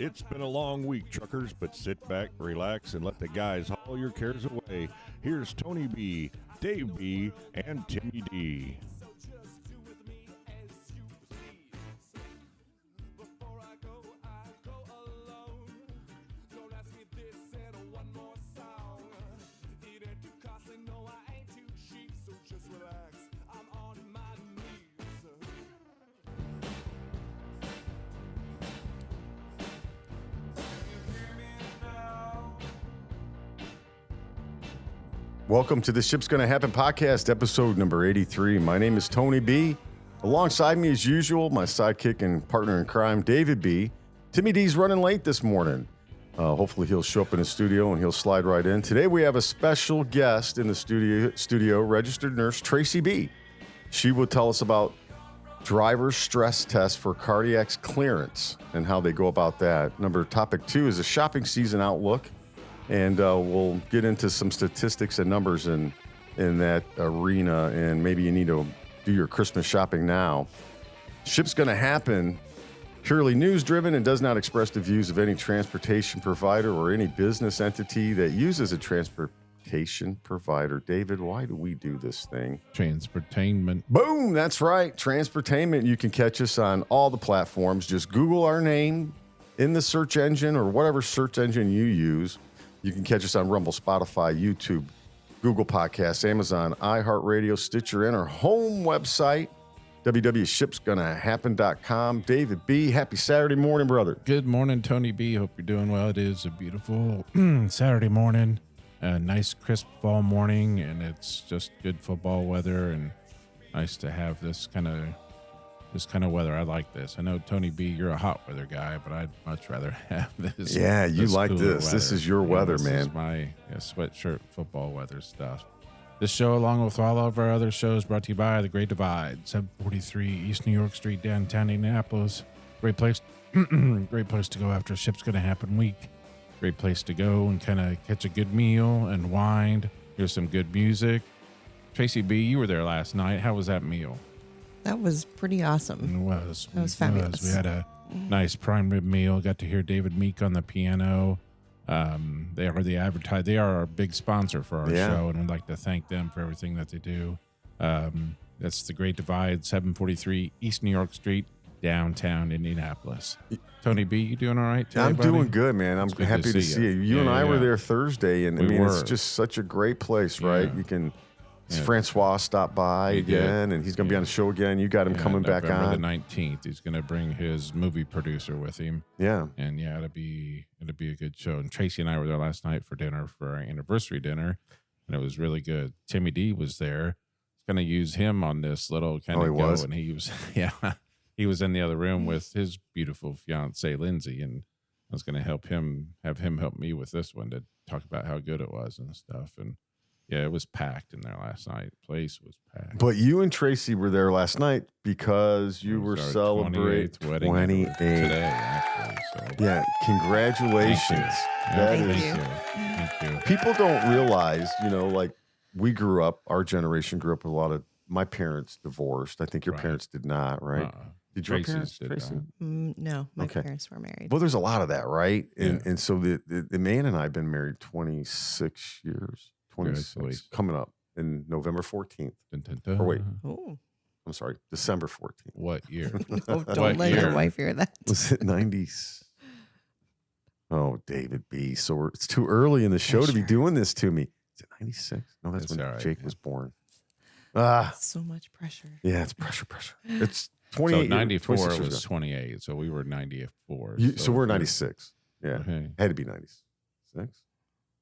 It's been a long week, truckers, but sit back, relax, and let the guys haul your cares away. Here's Tony B, Dave B, and Timmy D. Welcome to the Ship's Gonna Happen podcast, episode number 83. My name is Tony B. Alongside me, as usual, my sidekick and partner in crime, David B. Timmy D's running late this morning. Hopefully he'll show up in the studio and he'll slide right in. Today we have a special guest in the studio, registered nurse Tracee B. She will tell us about driver's stress tests for cardiac clearance and how they go about that. Topic 2 is a shopping season outlook. And we'll get into some statistics and numbers in that arena, and maybe you need to do your Christmas shopping now. Ship's Gonna Happen, purely news-driven and does not express the views of any transportation provider or any business entity that uses a transportation provider. David, why do we do this thing? Transportainment. Boom, that's right, transportainment. You can catch us on all the platforms. Just Google our name in the search engine or whatever search engine you use. You can catch us on Rumble, Spotify, YouTube, Google Podcasts, Amazon, iHeartRadio, Stitcher, and our home website, www.ShipsGonnaHappen.com. David B., happy Saturday morning, brother. Good morning, Tony B. Hope you're doing well. It is a beautiful Saturday morning, a nice crisp fall morning, and it's just good football weather, and nice to have this kind of weather. I like this. I know, Tony B., you're a hot weather guy, but I'd much rather have this. Yeah, you like this. Weather. This is your weather, man. This is my sweatshirt football weather stuff. This show, along with all of our other shows, brought to you by The Great Divide, 743 East New York Street, downtown Indianapolis. Great place to go after Ship's Gonna Happen week. Great place to go and kind of catch a good meal and wind. Here's some good music. Tracee B., you were there last night. How was that meal? That was pretty awesome. It was. That was fabulous. We had a nice prime rib meal. Got to hear David Meek on the piano. They are our big sponsor for our show, and we'd like to thank them for everything that they do. That's The Great Divide, 743 East New York Street, downtown Indianapolis. Tony B., you doing all right today, I'm buddy? doing good, man. I'm happy to see you. You and I were there Thursday, and it's just such a great place, right? Yeah. You can... Francois stopped by again, and he's going to be on the show again. You got him coming back on. November the 19th. He's going to bring his movie producer with him. Yeah. And it'll be a good show. And Tracee and I were there last night for dinner, for our anniversary dinner, and it was really good. Timmy D was there. Going to use him on this little kind of go. And he was, he was in the other room with his beautiful fiance, Lindsay, and I was going to have him help me with this one to talk about how good it was and stuff. And yeah, it was packed in there last night. The place was packed. But you and Tracee were there last night because you were celebrating 28 today, actually. So. Yeah, congratulations. Thank you. People don't realize, like we grew up, our generation grew up with a lot of, my parents divorced. I think your parents did not, right? Did your parents, Tracee? No, my parents were married. Well, there's a lot of that, right? And so the man and I have been married 26 years. 26 coming up in November 14th. Or wait, I'm sorry, December 14th. What year? Don't let your wife hear that. Was it 90s? Oh, David B. So it's too early in the show to be doing this to me. Is it 96? No, that's when Jake was born. So much pressure. Yeah, it's pressure. It's 28. So 94 was 28. So we were 94. So we're 96. Yeah, had to be 96.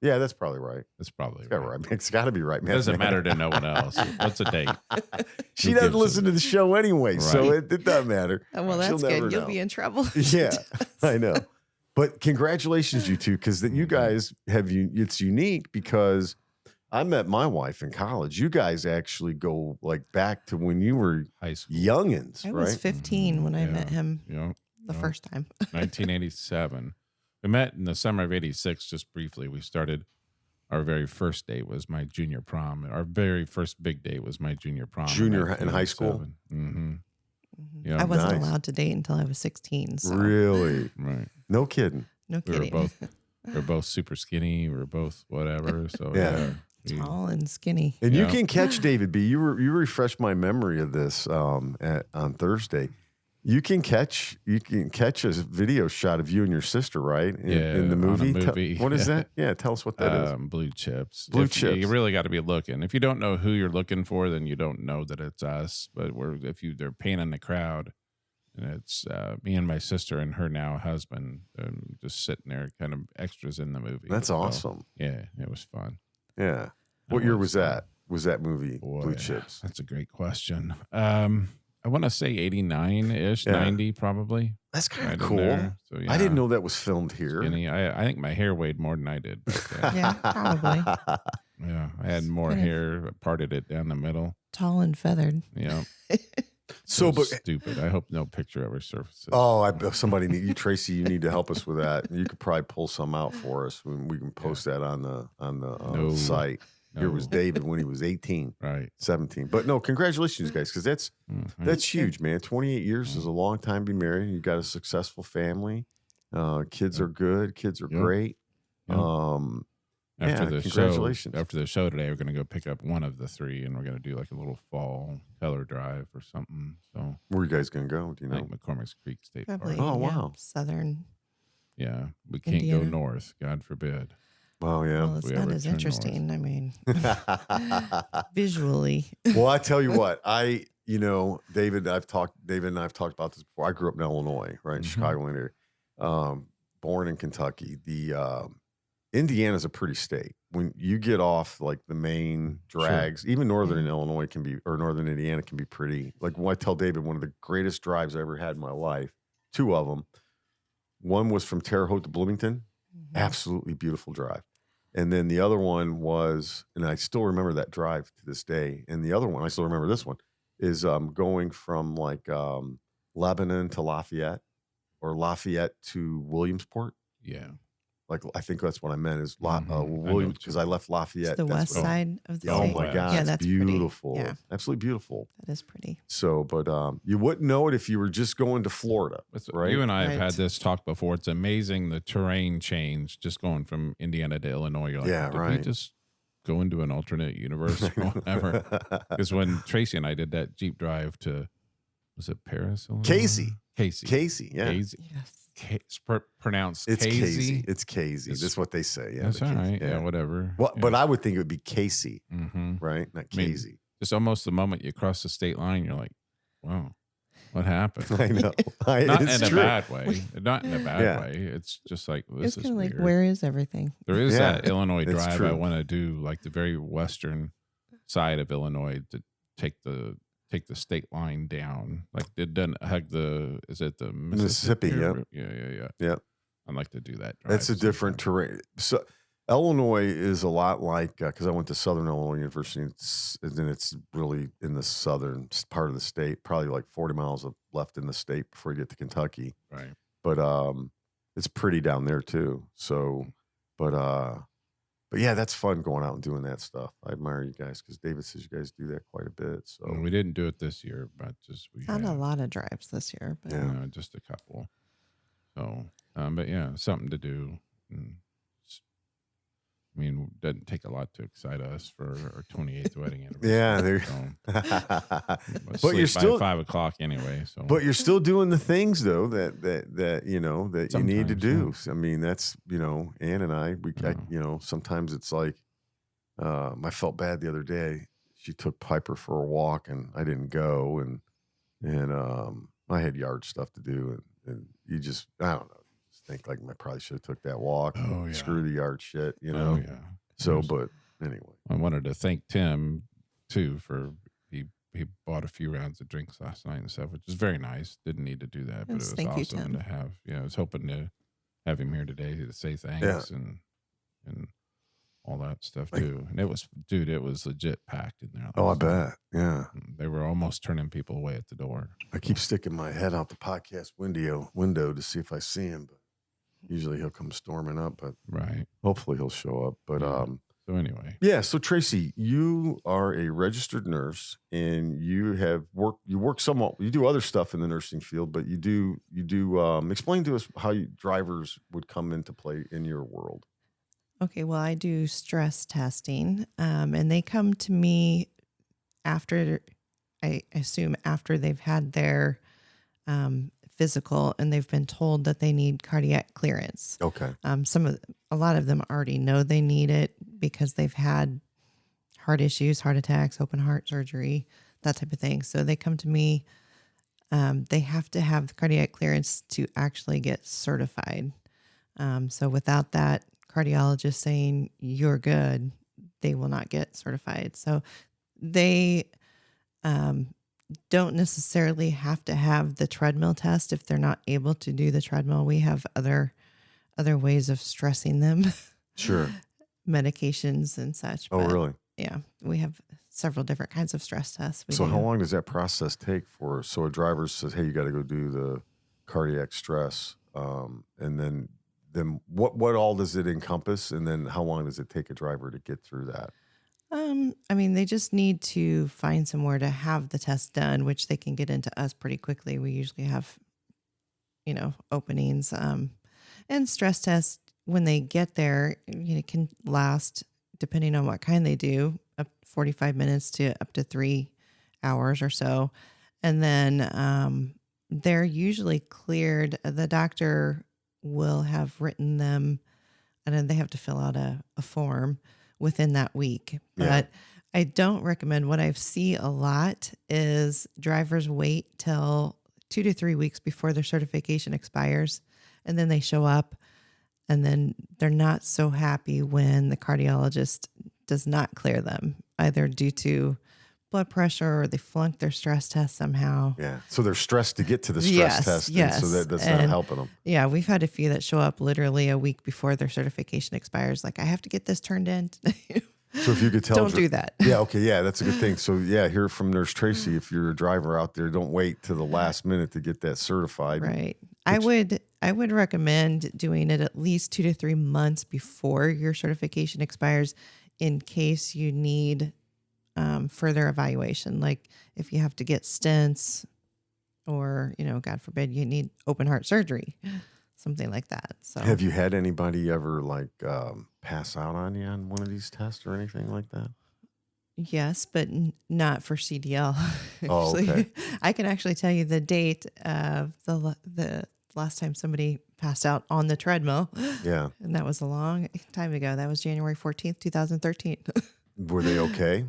Yeah, that's probably right. That's probably right. It's got to be right, man. It doesn't matter to no one else. What's a date? She doesn't listen to the show anyway, so it doesn't matter. Well, that's good. You'll be in trouble. Yeah, I know. But congratulations, you two, because you guys it's unique because I met my wife in college. You guys actually go like back to when you were high school youngins, I right? was 15 when I met him the first time. 1987. We met in the summer of 86, just briefly. We started, our very first date was my junior prom. Our very first big date was my junior prom. Junior in high school? Mm-hmm. Yeah, I wasn't allowed to date until I was 16. So. Really? Right. No kidding. No kidding. We were both super skinny. We were both whatever. So tall and skinny. And you can catch David B. You refreshed my memory of this on Thursday. You can catch a video shot of you and your sister, right? In the movie. What is that? Yeah, tell us what that is. Blue chips. Blue chips. You really got to be looking. If you don't know who you're looking for, then you don't know that it's us. But they're painting the crowd, and it's me and my sister and her now husband, just sitting there, kind of extras in the movie. That's awesome. Yeah, it was fun. Yeah. What year was that? Was that movie Blue Chips? That's a great question. I want to say 89-ish, 90 probably. That's kind of cool. So, I didn't know that was filmed here. Skinny. I think my hair weighed more than I did. Yeah, probably. Yeah, I had more hair, parted it down the middle. Tall and feathered. Yeah. But stupid. I hope no picture ever surfaces. Oh, somebody Tracee, you need to help us with that. You could probably pull some out for us when we can post that on the site. No. Here was David when he was 18, right, 17. But no, congratulations, guys, because that's huge, man. 28 years is a long time to be married. You got a successful family. Kids are good. Kids are great. After the congratulations. After the show today, we're going to go pick up one of the three, and we're going to do like a little fall color drive or something. So where are you guys going to go? Do you know? Like McCormick's Creek State Probably, Park. Oh, wow. Southern. Yeah, we can't go north. God forbid. Oh, yeah. Well, it's not as interesting. North. I mean, visually. Well, I tell you what, David and I've talked about this before. I grew up in Illinois, right, in Chicago area. Born in Kentucky. Indiana's a pretty state. When you get off like the main drags, even northern Illinois northern Indiana can be pretty. Like when I tell David, one of the greatest drives I ever had in my life, two of them. One was from Terre Haute to Bloomington. Absolutely beautiful drive. And then the other one was, and I still remember that drive to this day. And the other one, I still remember this one, is going from like Lebanon to Lafayette or Lafayette to Williamsport. Yeah. Like, I think that's what I meant is Williams, because I left Lafayette. It's the west side of the state. Oh my God. Yeah, that's beautiful. Yeah. Absolutely beautiful. That is pretty. So, but you wouldn't know it if you were just going to Florida, right? You and I have had this talk before. It's amazing the terrain change just going from Indiana to Illinois. You're like, did we just go into an alternate universe or whatever? Because when Tracee and I did that Jeep drive to, was it Paris? Illinois? Casey, yeah. Casey. Yes. It's pronounced It's Casey. It's Casey. That's what they say. Yeah, that's all right. Yeah, whatever. Well, but I would think it would be Casey, right? Not Casey. I mean, just almost the moment you cross the state line, you're like, wow, what happened? I know. Not in a bad way. Not in a bad way. It's just like, this is weird. Like, where is everything? There is that Illinois drive I want to do, like the very western side of Illinois, to take the state line down. Like it doesn't hug the Mississippi? Yeah. I'd like to do that drive. That's a different terrain. So Illinois is a lot like, because I went to Southern Illinois University, and it's really in the southern part of the state, probably like 40 miles left in the state before you get to Kentucky. Right. But it's pretty down there too. So, but yeah, that's fun going out and doing that stuff. I admire you guys because David says you guys do that quite a bit. So we didn't do it this year, but we had a lot of drives this year, but just a couple. So, but yeah, something to do. I mean, it doesn't take a lot to excite us for our 28th wedding anniversary. Yeah, but you're still 5 o'clock anyway. So, but you're still doing the things though that you need to do. I mean, that's Ann and I sometimes it's like I felt bad the other day. She took Piper for a walk and I didn't go, and I had yard stuff to do, and you just I don't know. Think like I probably should have took that walk. Screw the yard shit, Oh yeah. So, but anyway, I wanted to thank Tim too for he bought a few rounds of drinks last night and stuff, which is very nice. Didn't need to do that, but it was awesome to have. I was hoping to have him here today to say thanks and all that stuff too. And it was legit packed in there. I bet. Yeah. They were almost turning people away at the door. I keep sticking my head out the podcast window to see if I see him, but usually he'll come storming up, but right. Hopefully he'll show up. But So anyway. Yeah. So Tracee, you are a registered nurse, and you work somewhat. You do other stuff in the nursing field, but you do. Explain to us how drivers would come into play in your world. Okay, well, I do stress testing, and they come to me after, I assume, after they've had their physical and they've been told that they need cardiac clearance. Okay. A lot of them already know they need it because they've had heart issues, heart attacks, open heart surgery, that type of thing. So they come to me. They have to have the cardiac clearance to actually get certified. So without that cardiologist saying you're good, they will not get certified. So they don't necessarily have to have the treadmill test if they're not able to do the treadmill. We have other ways of stressing them. Sure. Medications and such. Oh, really? Yeah. We have several different kinds of stress tests. So how long does that process take so a driver says, hey, you got to go do the cardiac stress. And then what all does it encompass? And then how long does it take a driver to get through that? I mean, they just need to find somewhere to have the test done, which they can get into us pretty quickly. We usually have, openings. And stress tests, when they get there, can last, depending on what kind they do, up 45 minutes to up to 3 hours or so. And then they're usually cleared. The doctor will have written them, and then they have to fill out a form within that week. But I don't recommend, what I see a lot is drivers wait till 2 to 3 weeks before their certification expires, and then they show up, and then they're not so happy when the cardiologist does not clear them, either due to blood pressure or they flunked their stress test somehow. Yeah. So they're stressed to get to the stress test. Yes. So that's not helping them. Yeah. We've had a few that show up literally a week before their certification expires. Like, I have to get this turned in. So if you could tell, don't do that. Yeah. Okay. Yeah. That's a good thing. So hear from Nurse Tracee. If you're a driver out there, don't wait to the last minute to get that certified. Right. I would recommend doing it at least 2 to 3 months before your certification expires, in case you need further evaluation. Like if you have to get stents, or, God forbid, you need open heart surgery, something like that. So have you had anybody ever pass out on you on one of these tests or anything like that? Yes, but not for CDL. Oh, okay. I can actually tell you the date of the last time somebody passed out on the treadmill. Yeah. And that was a long time ago. That was January 14th, 2013. Were they okay?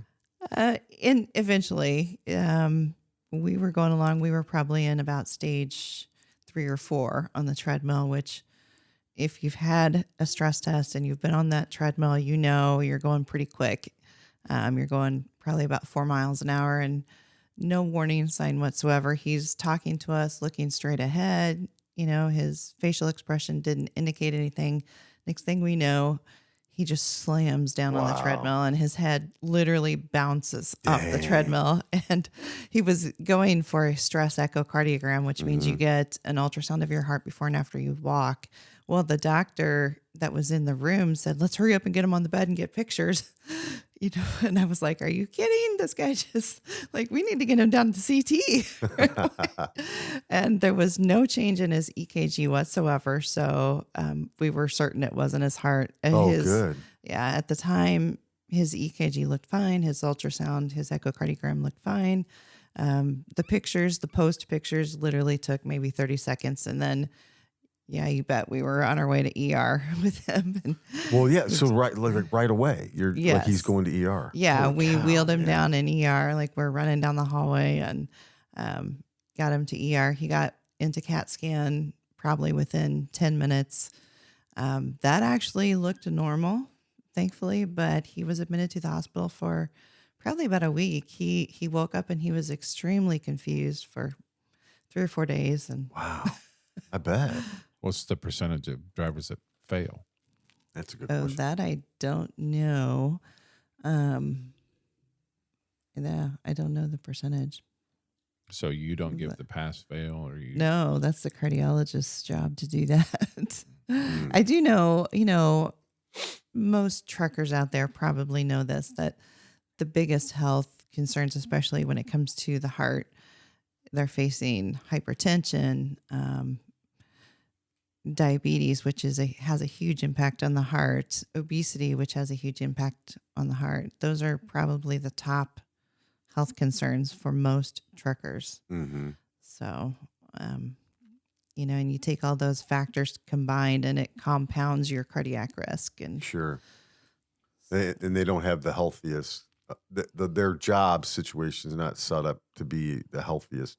And eventually, we were going along. We were probably in about stage 3 or 4 on the treadmill, which, if you've had a stress test and you've been on that treadmill, you're going pretty quick. You're going probably about 4 miles an hour, and no warning sign whatsoever. He's talking to us, looking straight ahead. His facial expression didn't indicate anything. Next thing we know, he just slams down on the treadmill, and his head literally bounces off the treadmill. And he was going for a stress echocardiogram, which means you get an ultrasound of your heart before and after you walk. Well, the doctor that was in the room said, let's hurry up and get him on the bed and get pictures. And I was like, are you kidding? This guy just, we need to get him down to CT. And there was no change in his EKG whatsoever. So we were certain it wasn't his heart. Good. Yeah. At the time, his EKG looked fine. His ultrasound, his echocardiogram looked fine. The post pictures literally took maybe 30 seconds. And then, yeah, you bet, we were on our way to ER with him. So right away, he's going to ER. Yeah, we wheeled him down in ER, we're running down the hallway, and got him to ER. He got into CAT scan probably within 10 minutes. That actually looked normal, thankfully, but he was admitted to the hospital for probably about a week. He woke up and he was extremely confused for 3 or 4 days. And wow, I bet. What's the percentage of drivers that fail? That's a good question. That I don't know. I don't know the percentage. So you don't give the pass fail, or you? No, that's the cardiologist's job to do that. I do know, most truckers out there probably know this, that the biggest health concerns, especially when it comes to the heart, they're facing hypertension, diabetes, which has a huge impact on the heart, obesity, which has a huge impact on the heart. Those are probably the top health concerns for most truckers. Mm-hmm. So, and you take all those factors combined and it compounds your cardiac risk. And sure. And they don't have the healthiest, their job situation is not set up to be the healthiest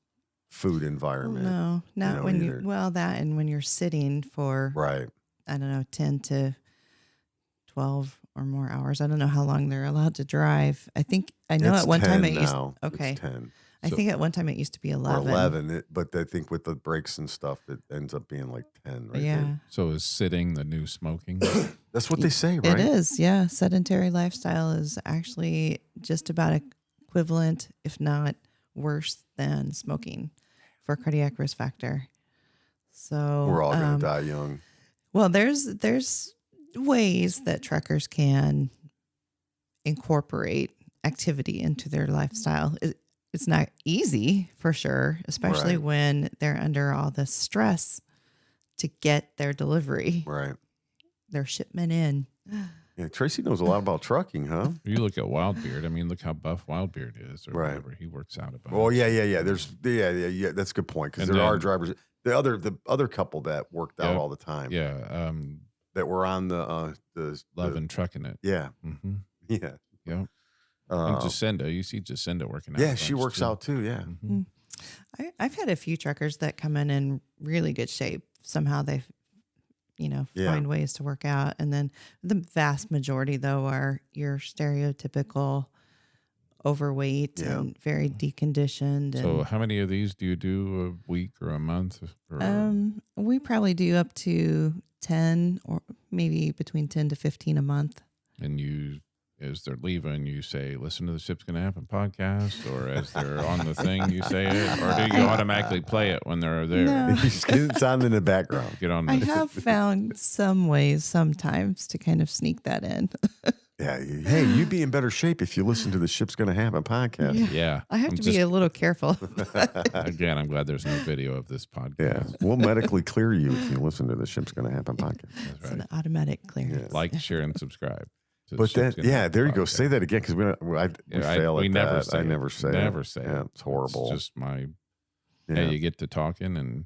food environment. No, not when either. that and when you're sitting for, right. I don't know, 10 to 12 or more hours. I don't know how long they're allowed to drive. I know at one time it used, okay. It's 10. I think at one time it used to be 11. Or 11, but I think with the breaks and stuff, it ends up being like 10, right? Yeah. There. So is sitting the new smoking? That's what they say, right? It is, yeah. Sedentary lifestyle is actually just about equivalent, if not worse than smoking for cardiac risk factor. So we're all going to die young. Well, there's ways that truckers can incorporate activity into their lifestyle. It's not easy for sure, especially when they're under all this stress to get their delivery, their shipment in. Yeah, Tracy knows a lot about trucking, huh? You look at Wildbeard. I mean, look how buff Wildbeard is, or whatever he works out about. Oh yeah. There's that's a good point because there are drivers. The other couple that worked out all the time. Yeah. That were on the Loving trucking it. Yeah. Mm-hmm. Yeah. Yep. And Jacinda, you see Jacinda working out. Yeah, she works out too. Yeah. Mm-hmm. I've had a few truckers that come in really good shape. Somehow they, find ways to work out. And then the vast majority, though, are your stereotypical overweight and very deconditioned. So how many of these do you do a week or a month? Or? We probably do up to 10 or maybe between 10 to 15 a month. And as they're leaving, you say, listen to the Ship's Gonna Happen podcast, or as they're on the thing, you say it, or do you automatically play it when they're there? No. It's on in the background. Get on. I have found some ways sometimes to kind of sneak that in. Yeah. Hey, you'd be in better shape if you listen to the Ship's Gonna Happen podcast. Yeah. I have to be a little careful. Again, I'm glad there's no video of this podcast. Yeah. We'll medically clear you if you listen to the Ship's Gonna Happen podcast. It's an automatic clearance. Like, share, and subscribe. But that, there you go. Say that again because we fail at never that. say I it. never say Never it. say Yeah, it. it's horrible. It's just you get to talking. And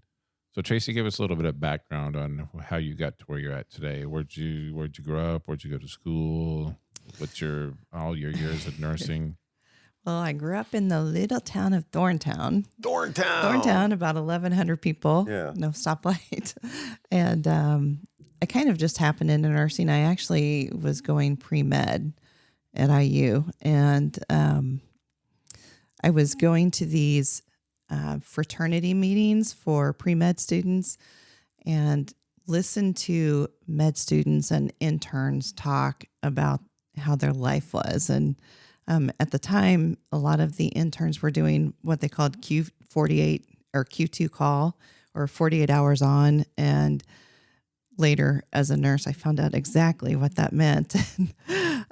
so Tracy, give us a little bit of background on how you got to where you're at today. Where'd you grow up? Where'd you go to school? What's all your years of nursing? Well, I grew up in the little town of Thorntown. Thorntown, about 1,100 people. Yeah. No stoplight. And I kind of just happened into nursing. I actually was going pre-med at IU. And I was going to these fraternity meetings for pre-med students and listen to med students and interns talk about how their life was. And at the time, a lot of the interns were doing what they called Q48 or Q2 call, or 48 hours on. And later as a nurse, I found out exactly what that meant.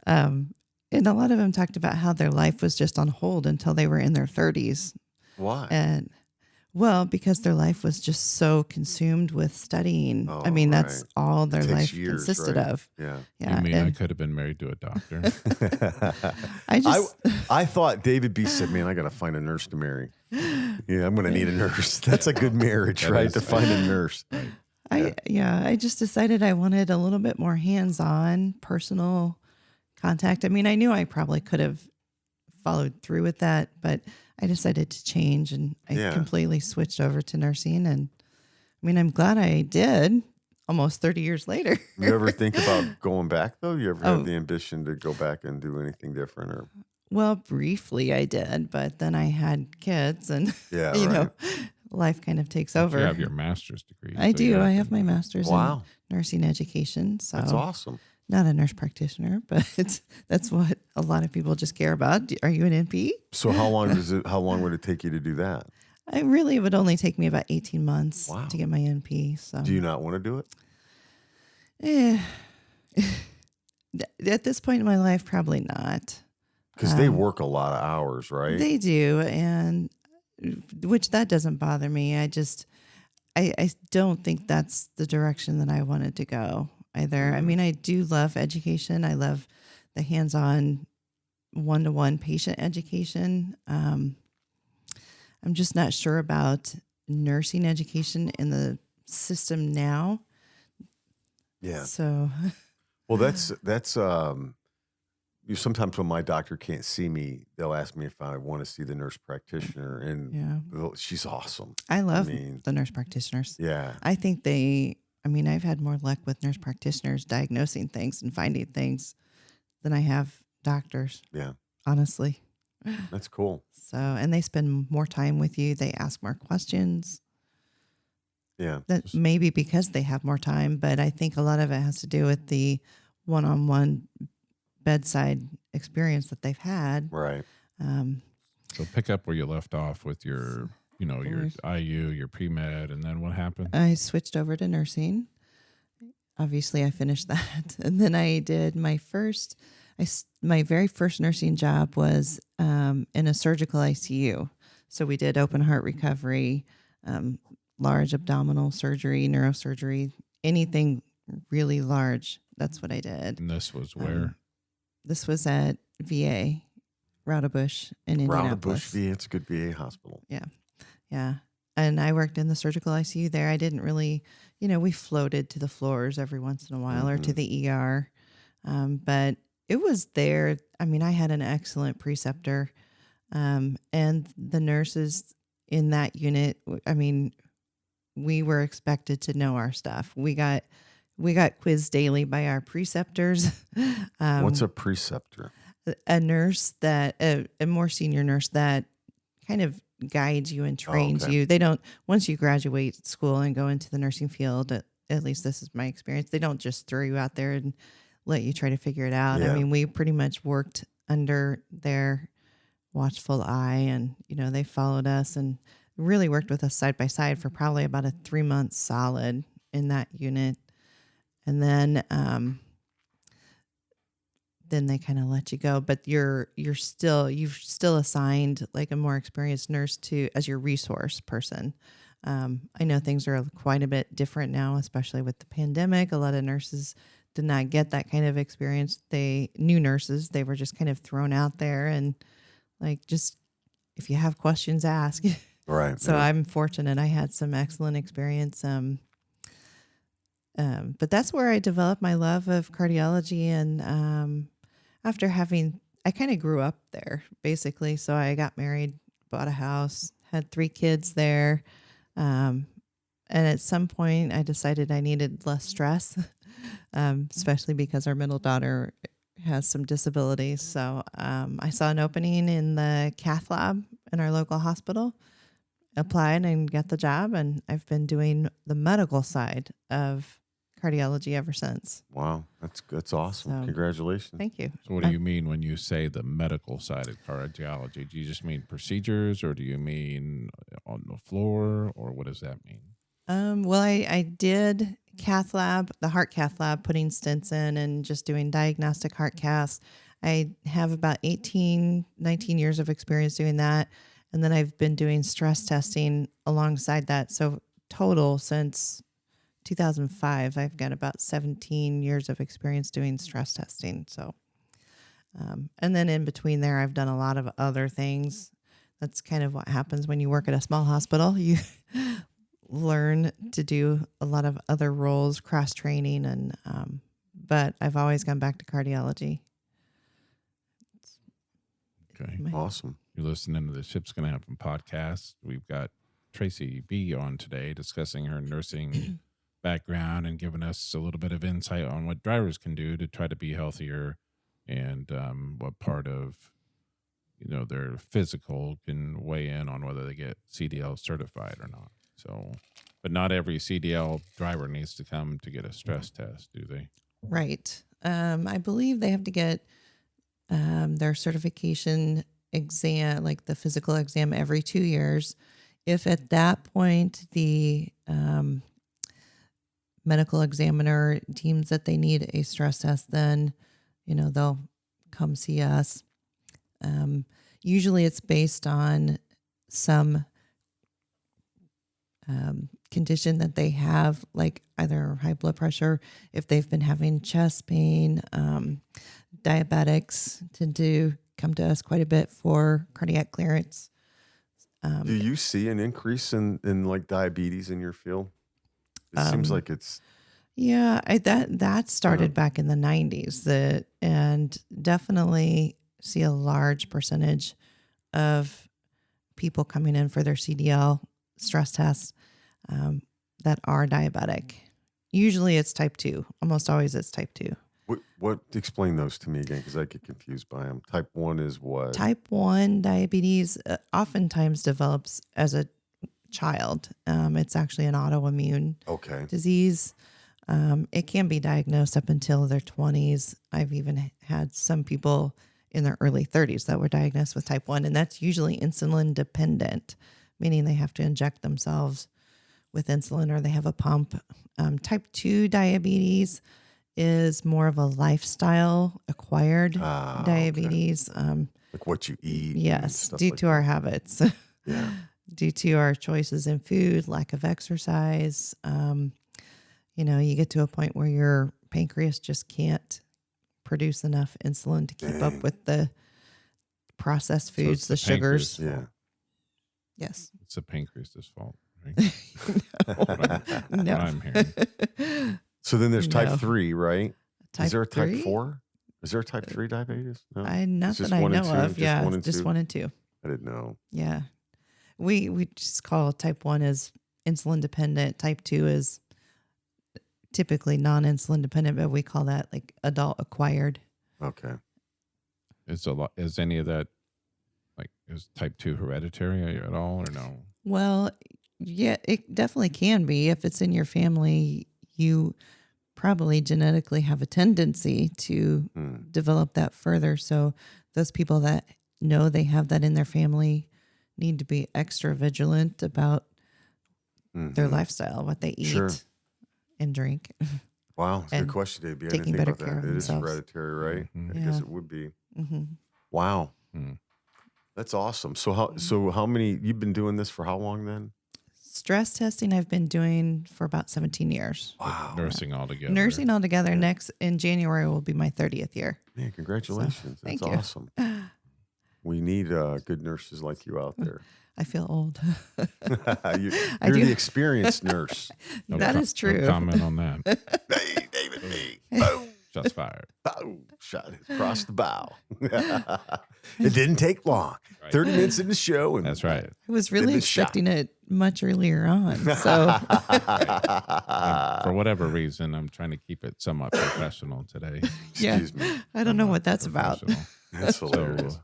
And a lot of them talked about how their life was just on hold until they were in their 30s. Why? And because their life was just so consumed with studying. Oh, I mean, that's all their life consisted of. Yeah. You mean I could have been married to a doctor? I thought David B said, man, I got to find a nurse to marry. Yeah, I'm going to need a nurse. That's a good marriage, to find a nurse. Right. I just decided I wanted a little bit more hands-on personal contact. I mean, I knew I probably could have followed through with that, but I decided to change and I completely switched over to nursing. And I mean, I'm glad I did almost 30 years later. You ever think about going back though? You ever have the ambition to go back and do anything different or? Well, briefly I did, but then I had kids and you know, life kind of takes over. You have your master's degree. I do. I have my master's in nursing education. So that's awesome. Not a nurse practitioner, but that's what a lot of people just care about. Are you an NP? So how long would it take you to do that? It would only take me about 18 months to get my NP. So do you not want to do it? At this point in my life, probably not. Because they work a lot of hours, right? They do, and which that doesn't bother me. I don't think that's the direction that I wanted to go either. I mean, I do love education. I love the hands-on one-to-one patient education. I'm just not sure about nursing education in the system now. Yeah. So, well, that's sometimes when my doctor can't see me, they'll ask me if I want to see the nurse practitioner, and she's awesome. I love the nurse practitioners. Yeah. I think I've had more luck with nurse practitioners diagnosing things and finding things than I have doctors. Yeah. Honestly. That's cool. So, and they spend more time with you. They ask more questions. Yeah. That maybe because they have more time, but I think a lot of it has to do with the one-on-one bedside experience that they've had. Right. So pick up where you left off with your IU, your pre-med, and then what happened? I switched over to nursing. Obviously, I finished that. And then I did my very first nursing job was in a surgical ICU. So we did open heart recovery, large abdominal surgery, neurosurgery, anything really large. That's what I did. And this was where? This was at VA, Raudebush in Indianapolis. Raudebush VA, it's a good VA hospital. Yeah. Yeah. And I worked in the surgical ICU there. I didn't really, we floated to the floors every once in a while or to the ER. But it was there. I mean, I had an excellent preceptor. And the nurses in that unit, I mean, we were expected to know our stuff. We got quizzed daily by our preceptors. What's a preceptor? A nurse a more senior nurse that kind of guides you and trains you. They don't, once you graduate school and go into the nursing field, at least this is my experience, they don't just throw you out there and let you try to figure it out. Yeah. I mean, we pretty much worked under their watchful eye, and, they followed us and really worked with us side by side for probably about a 3 months solid in that unit. And then they kind of let you go, but you've still assigned like a more experienced nurse as your resource person. I know things are quite a bit different now, especially with the pandemic. A lot of nurses did not get that kind of experience. New nurses, they were just kind of thrown out there and like, just if you have questions, ask. Right. So I'm fortunate. I had some excellent experience. But that's where I developed my love of cardiology. And after I kind of grew up there, basically. So I got married, bought a house, had 3 kids there. And at some point, I decided I needed less stress, especially because our middle daughter has some disabilities. So I saw an opening in the cath lab in our local hospital, applied and got the job. And I've been doing the medical side of cardiology ever since. Wow, that's awesome. So, congratulations. Thank you. So what do you mean when you say the medical side of cardiology? Do you just mean procedures, or do you mean on the floor, or what does that mean? Well, I did cath lab, the heart cath lab, putting stents in and just doing diagnostic heart caths. I have about 19 years of experience doing that. And then I've been doing stress testing alongside that. So total since 2005, I've got about 17 years of experience doing stress testing. So, and then in between there, I've done a lot of other things. That's kind of what happens when you work at a small hospital. You learn to do a lot of other roles, cross training, and but I've always gone back to cardiology. Okay, awesome. You're listening to the Ship's Gonna Happen podcast. We've got Tracee B on today discussing her nursing background and giving us a little bit of insight on what drivers can do to try to be healthier, and what part of their physical can weigh in on whether they get CDL certified or not. So, but not every CDL driver needs to come to get a stress test, do they? Right. I believe they have to get their certification exam, like the physical exam, every 2 years. If at that point the medical examiner deems that they need a stress test, then they'll come see us. Usually it's based on some condition that they have, like either high blood pressure, if they've been having chest pain. Diabetics tend to come to us quite a bit for cardiac clearance. Do you see an increase in like diabetes in your field? It seems like it's. Yeah, that started back in the 90s, and definitely see a large percentage of people coming in for their CDL stress tests that are diabetic. Usually it's type 2. Almost always it's type 2. What explain those to me again, because I get confused by them. Type 1 is what? Type 1 diabetes oftentimes develops as a child. It's actually an autoimmune disease. It can be diagnosed up until their 20s. I've even had some people in their early 30s that were diagnosed with type 1, and that's usually insulin dependent, meaning they have to inject themselves with insulin or they have a pump. Type 2 diabetes is more of a lifestyle acquired diabetes. Like what you eat. Yes, due to our habits. Yeah. Due to our choices in food, lack of exercise. You get to a point where your pancreas just can't produce enough insulin to keep up with the processed foods, the sugars. Yeah. Yes. It's the pancreas' fault. Right? No. I'm hearing. So then there's type 3, right? Type Is there a type 3? 4? Is there a type 3 diabetes? No. Not It's that just I 1 and know 2? of. Yeah, 1 and just 2? 1 and 2. I didn't know. Yeah. We just call type 1 as insulin dependent. Type 2 is typically non-insulin dependent, but we call that like adult acquired. Okay. Is any of that is type 2 hereditary at all or no? Well, yeah, it definitely can be. If it's in your family, you probably genetically have a tendency to develop that further. So those people that know they have that in their family need to be extra vigilant about their lifestyle, what they eat and drink. Wow, it's a And good question, Dave. I taking didn't think better about care that. of It is themselves. hereditary, right? Mhm. I guess it would be. Mm-hmm. Wow. That's awesome. So how many, you've been doing this for how long then? Stress testing I've been doing for about 17 years. Wow. Nursing altogether. Nursing altogether, next in January will be my 30th year. Man, congratulations. thank That's you. awesome. We need good nurses like you out there. I feel old. You're I do. the experienced nurse. That is true. No comment on that. Hey, David B. Boom. Shots fired. Boom. Shot it across the bow. It didn't take long. Right. 30 minutes in the show. And That's right. I was really the shot. expecting it much earlier on. So For whatever reason, I'm trying to keep it somewhat professional today. yeah, Excuse me. I don't know what that's about. Professional. That's hilarious.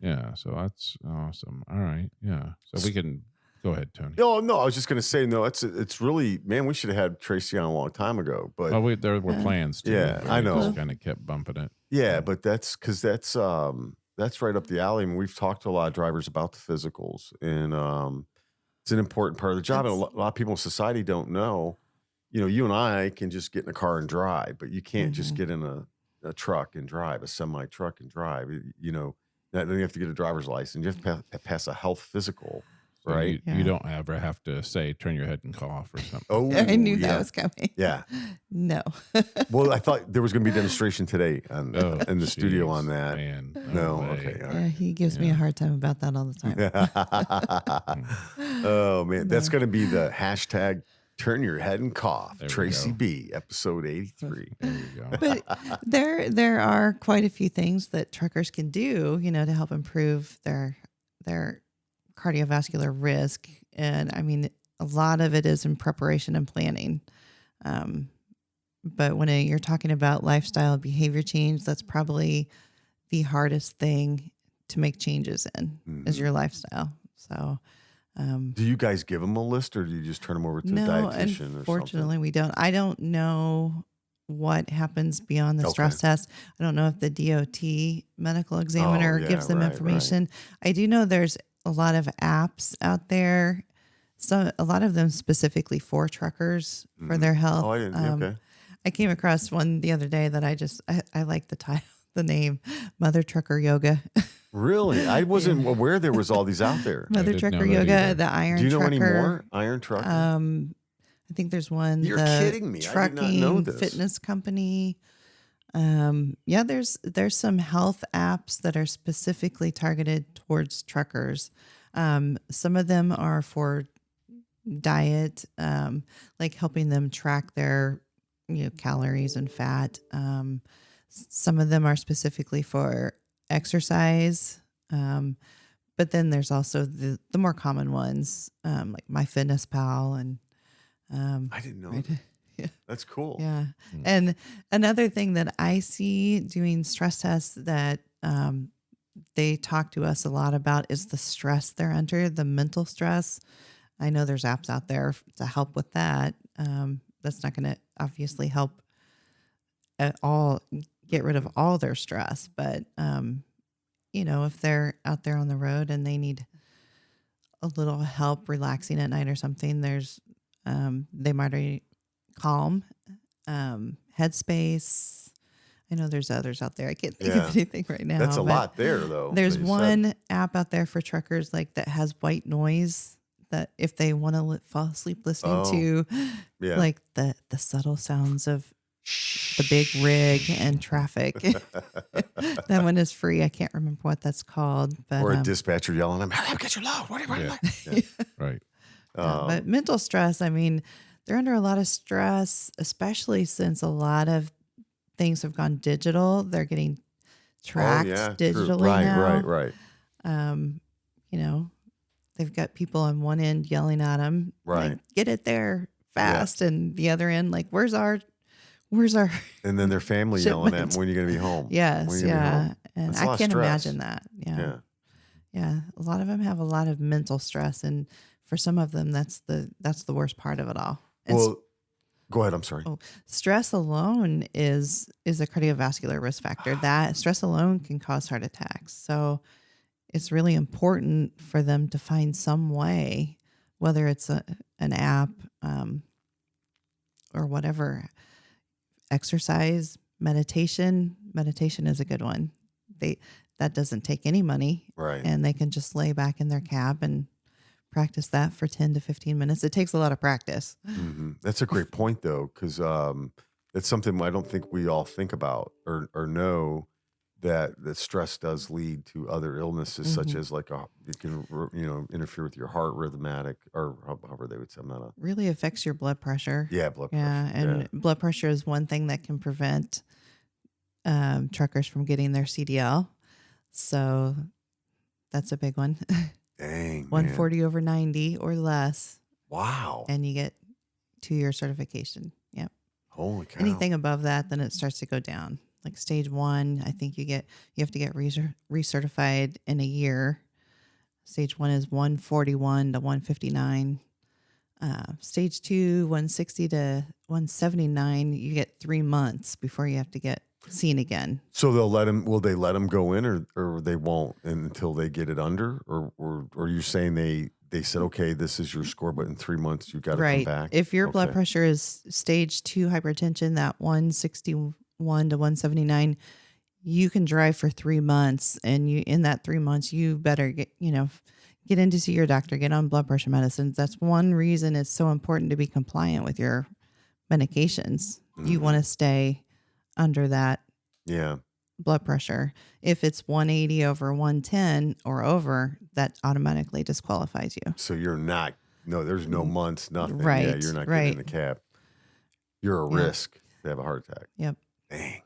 Yeah, so that's awesome. All right, yeah. So we can go ahead, Tony. No, I was just going to say, no, it's really, man, we should have had Tracee on a long time ago. But Well, there were plans to. Yeah, but I we know. Just kind of kept bumping it. yeah, but that's because that's right up the alley. I mean, we've talked to a lot of drivers about the physicals, and it's an important part of the job. And a lot of people in society don't know. You and I can just get in a car and drive, but you can't just get in a truck and drive, a semi truck and drive. Then you have to get a driver's license. You have to pass a health physical, So right? You don't ever have to say, turn your head and cough or something. Oh, I knew yeah. that was coming. Yeah. No. Well, I thought there was going to be a demonstration today in the studio geez, on that. Man, No, way. okay. All Yeah, right. he gives me a hard time about that all the time. Oh, man. That's going to be the hashtag turn your head and cough. There we Tracee go. B, episode 83. There you go. But there are quite a few things that truckers can do, to help improve their cardiovascular risk. And I mean, a lot of it is in preparation and planning. But when you're talking about lifestyle behavior change, that's probably the hardest thing to make changes in is your lifestyle. So, Do you guys give them a list, or do you just turn them over to a no, dietitian? unfortunately, we don't. I don't know what happens beyond the stress test. I don't know if the DOT medical examiner gives them information. I do know there's a lot of apps out there. So a lot of them specifically for truckers for their health. Oh, I didn't. Okay. I came across one the other day that I like the title, the name, Mother Trucker Yoga. Really? I wasn't aware there was all these out there. Mother Trucker Yoga, the Iron Trucker. Do you know any more? Iron Trucker? I think there's one. You're kidding me. I did not know this. Fitness company. Yeah, there's some health apps that are specifically targeted towards truckers. Some of them are for diet, like helping them track their calories and fat. Some of them are specifically for exercise. But then there's also the more common ones, like MyFitnessPal and I didn't know. Right? Yeah. That's cool. Yeah. And another thing that I see doing stress tests that they talk to us a lot about is the stress they're under, the mental stress. I know there's apps out there to help with that. That's not going to obviously help at all get rid of all their stress. But, if they're out there on the road and they need a little help relaxing at night or something, there's they might already Calm, Headspace. I know there's others out there. I can't think of anything right now. That's a lot there, though. There's one app out there for truckers like that has white noise that if they want to fall asleep listening to, like the subtle sounds of the big rig and traffic. That one is free. I can't remember what that's called. But, or a dispatcher yelling, "I'll get you low." Right. But mental stress, I mean, they're under a lot of stress, especially since a lot of things have gone digital. They're getting tracked digitally now. Right. They've got people on one end yelling at them, like, get it there fast. Yeah. And the other end, like, where's our and then their family yelling at them, when are you going to be home? Yes. Yeah. And I can't imagine that. Yeah. Yeah. A lot of them have a lot of mental stress. And for some of them, that's the worst part of it all. And go ahead. I'm sorry. Stress alone is a cardiovascular risk factor. That stress alone can cause heart attacks. So it's really important for them to find some way, whether it's an app or whatever, exercise, meditation. Meditation is a good one. That doesn't take any money, right? And they can just lay back in their cab and practice that for 10 to 15 minutes. It takes a lot of practice. Mm-hmm. That's a great point, though, because it's something I don't think we all think about or know that stress does lead to other illnesses, such as it can interfere with your heart rhythmatic, or however they would say. Really affects your blood pressure. Yeah, blood pressure. Yeah, and blood pressure is one thing that can prevent truckers from getting their CDL. So that's a big one. Dang, 140 over 90 or less. Wow. And you get 2-year certification. Yep. Holy cow. Anything above that, then it starts to go down. Like stage 1, I think you have to get recertified in a year. Stage 1 is 141 to 159. Stage 2, 160 to 179, you get 3 months before you have to get seen again. So will they let them go in or they won't until they get it under? Or you're saying they said, okay, this is your score, but in 3 months you got to come back? If your blood pressure is stage 2 hypertension, that 161 to 179, you can drive for 3 months. And in that 3 months, you better get in to see your doctor, get on blood pressure medicines. That's one reason it's so important to be compliant with your medications. Mm-hmm. You want to stay under that blood pressure. If it's 180 over 110 or over, that automatically disqualifies you. So you're not, there's no months, nothing. Right. Yeah, you're not getting in the cab. You're a risk to have a heart attack. Yep. Dang.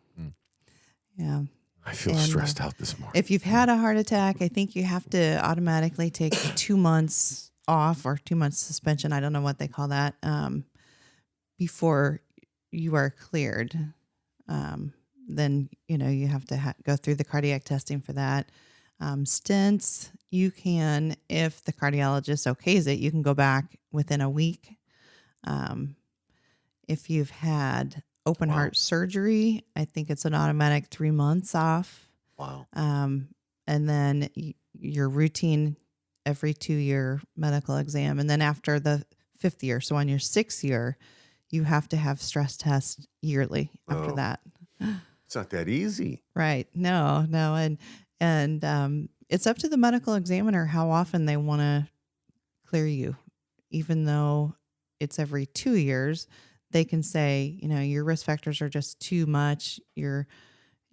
Yeah. I feel stressed out this morning. If you've had a heart attack, I think you have to automatically take 2 months off or 2 months suspension. I don't know what they call that, before you are cleared. Then, you have to go through the cardiac testing for that. Stents, you can, if the cardiologist okays it, you can go back within a week. If you've had open heart surgery, I think it's an automatic 3 months off. Wow. And then your routine every 2-year medical exam. And then after the 5th year, so on your 6th year, you have to have stress tests yearly after that. It's not that easy. Right. No. And it's up to the medical examiner how often they want to clear you. Even though it's every 2 years, they can say, your risk factors are just too much. You're,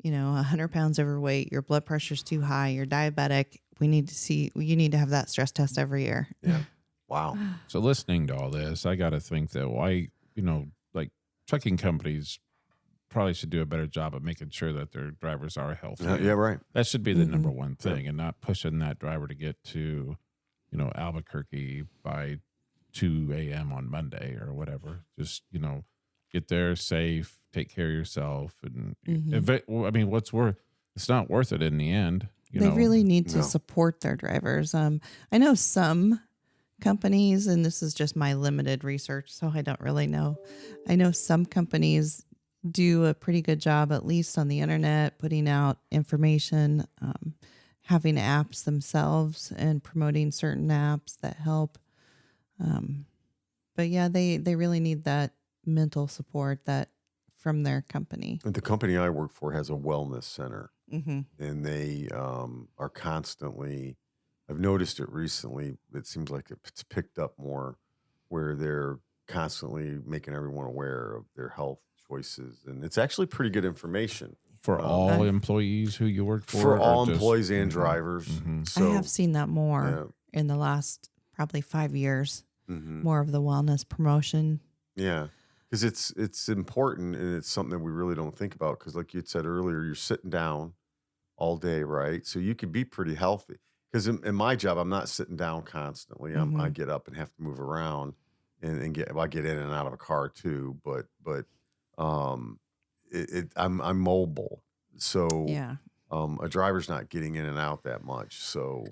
100 pounds overweight. Your blood pressure's too high. You're diabetic. You need to have that stress test every year. Yeah. Wow. So listening to all this, I got to think that like trucking companies probably should do a better job of making sure that their drivers are healthy. Yeah, right. That should be the number one thing, and not pushing that driver to get to, Albuquerque by 2 a.m. on Monday or whatever. Just, get there safe, take care of yourself. And it's not worth it in the end. They really need to support their drivers. I know some companies, and this is just my limited research, so I don't really know. I know some companies do a pretty good job, at least on the internet, putting out information, having apps themselves and promoting certain apps that help. But yeah, they really need that mental support that from their company. The company I work for has a wellness center, Mm-hmm. and they are constantly, I've noticed it recently, it seems like it's picked up more, where they're constantly making everyone aware of their health choices. And it's actually pretty good information. For all employees who you work for? For all employees and drivers. Mm-hmm. So, I have seen that more in the last probably 5 years, more of the wellness promotion. Yeah. Because it's important, and it's something that we really don't think about. Because like you had said earlier, you're sitting down all day, right? So you could be pretty healthy. Because in my job, I'm not sitting down constantly. I get up and have to move around, and I get in and out of a car too. But I'm mobile, so a driver's not getting in and out that much. So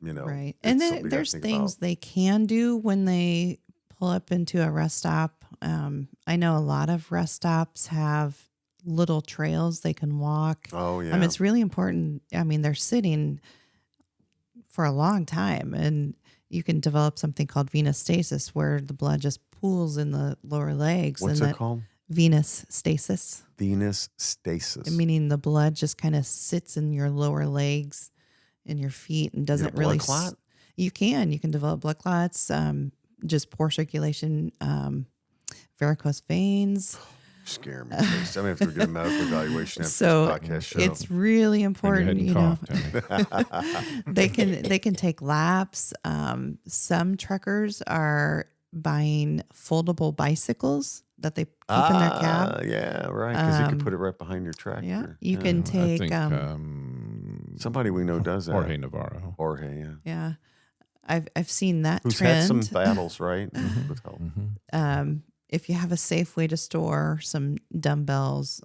right. And then there's things they can do when they pull up into a rest stop. I know a lot of rest stops have little trails they can walk. Oh yeah. It's really important. They're sitting for a long time, and you can develop something called venous stasis, where the blood just pools in the lower legs. What's it called? Venous stasis. Venous stasis. Meaning the blood just kind of sits in your lower legs and your feet and doesn't really. Blood clot? You can develop blood clots, just poor circulation, varicose veins. Scare me. I'm gonna have to get a medical evaluation after this podcast show. It's really important, they can take laps. Some truckers are buying foldable bicycles that they keep in their cab. Yeah, right. Because you can put it right behind your tractor. Yeah, you can take. I think, somebody we know does that. Jorge Navarro. Jorge, yeah. Yeah, I've seen that Who's trend. had some battles, right? With health. If you have a safe way to store some dumbbells,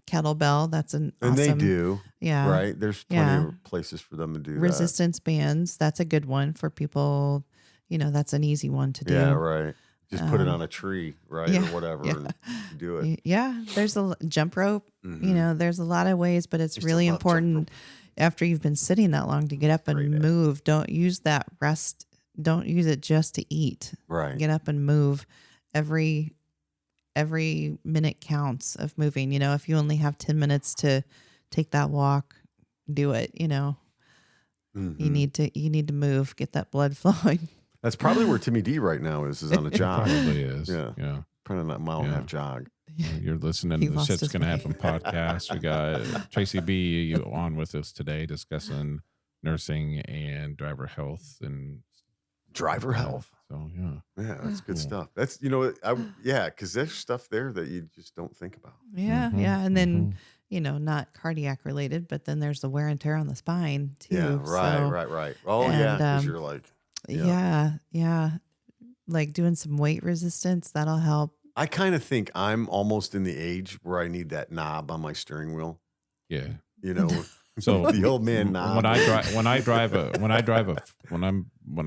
kettlebell, that's an awesome. And they do. Yeah. Right? There's plenty of places for them to do resistance bands, that's a good one for people. That's an easy one to do. Yeah, right. Just put it on a tree, right? Or whatever, and do it. Yeah. There's a jump rope. There's a lot of ways, but it's really important after you've been sitting that long to get up and move. Don't use that rest. Don't use it just to eat. Right. Get up and move. Every minute counts of moving. If you only have 10 minutes to take that walk, do it. You need to move, get that blood flowing. That's probably where Timmy D right now is on a jog. Probably is. Yeah. Probably that mile and a half jog. You're listening to the Ship's Gonna Happen podcast. We got Tracee B on with us today discussing nursing and driver health and driver health. So that's good stuff. That's because there's stuff there that you just don't think about. Yeah, and then not cardiac related, but then there's the wear and tear on the spine too. Yeah, right. Oh yeah, because you're like like doing some weight resistance, that'll help. I kind of think I'm almost in the age where I need that knob on my steering wheel. Yeah, So the old man knob. When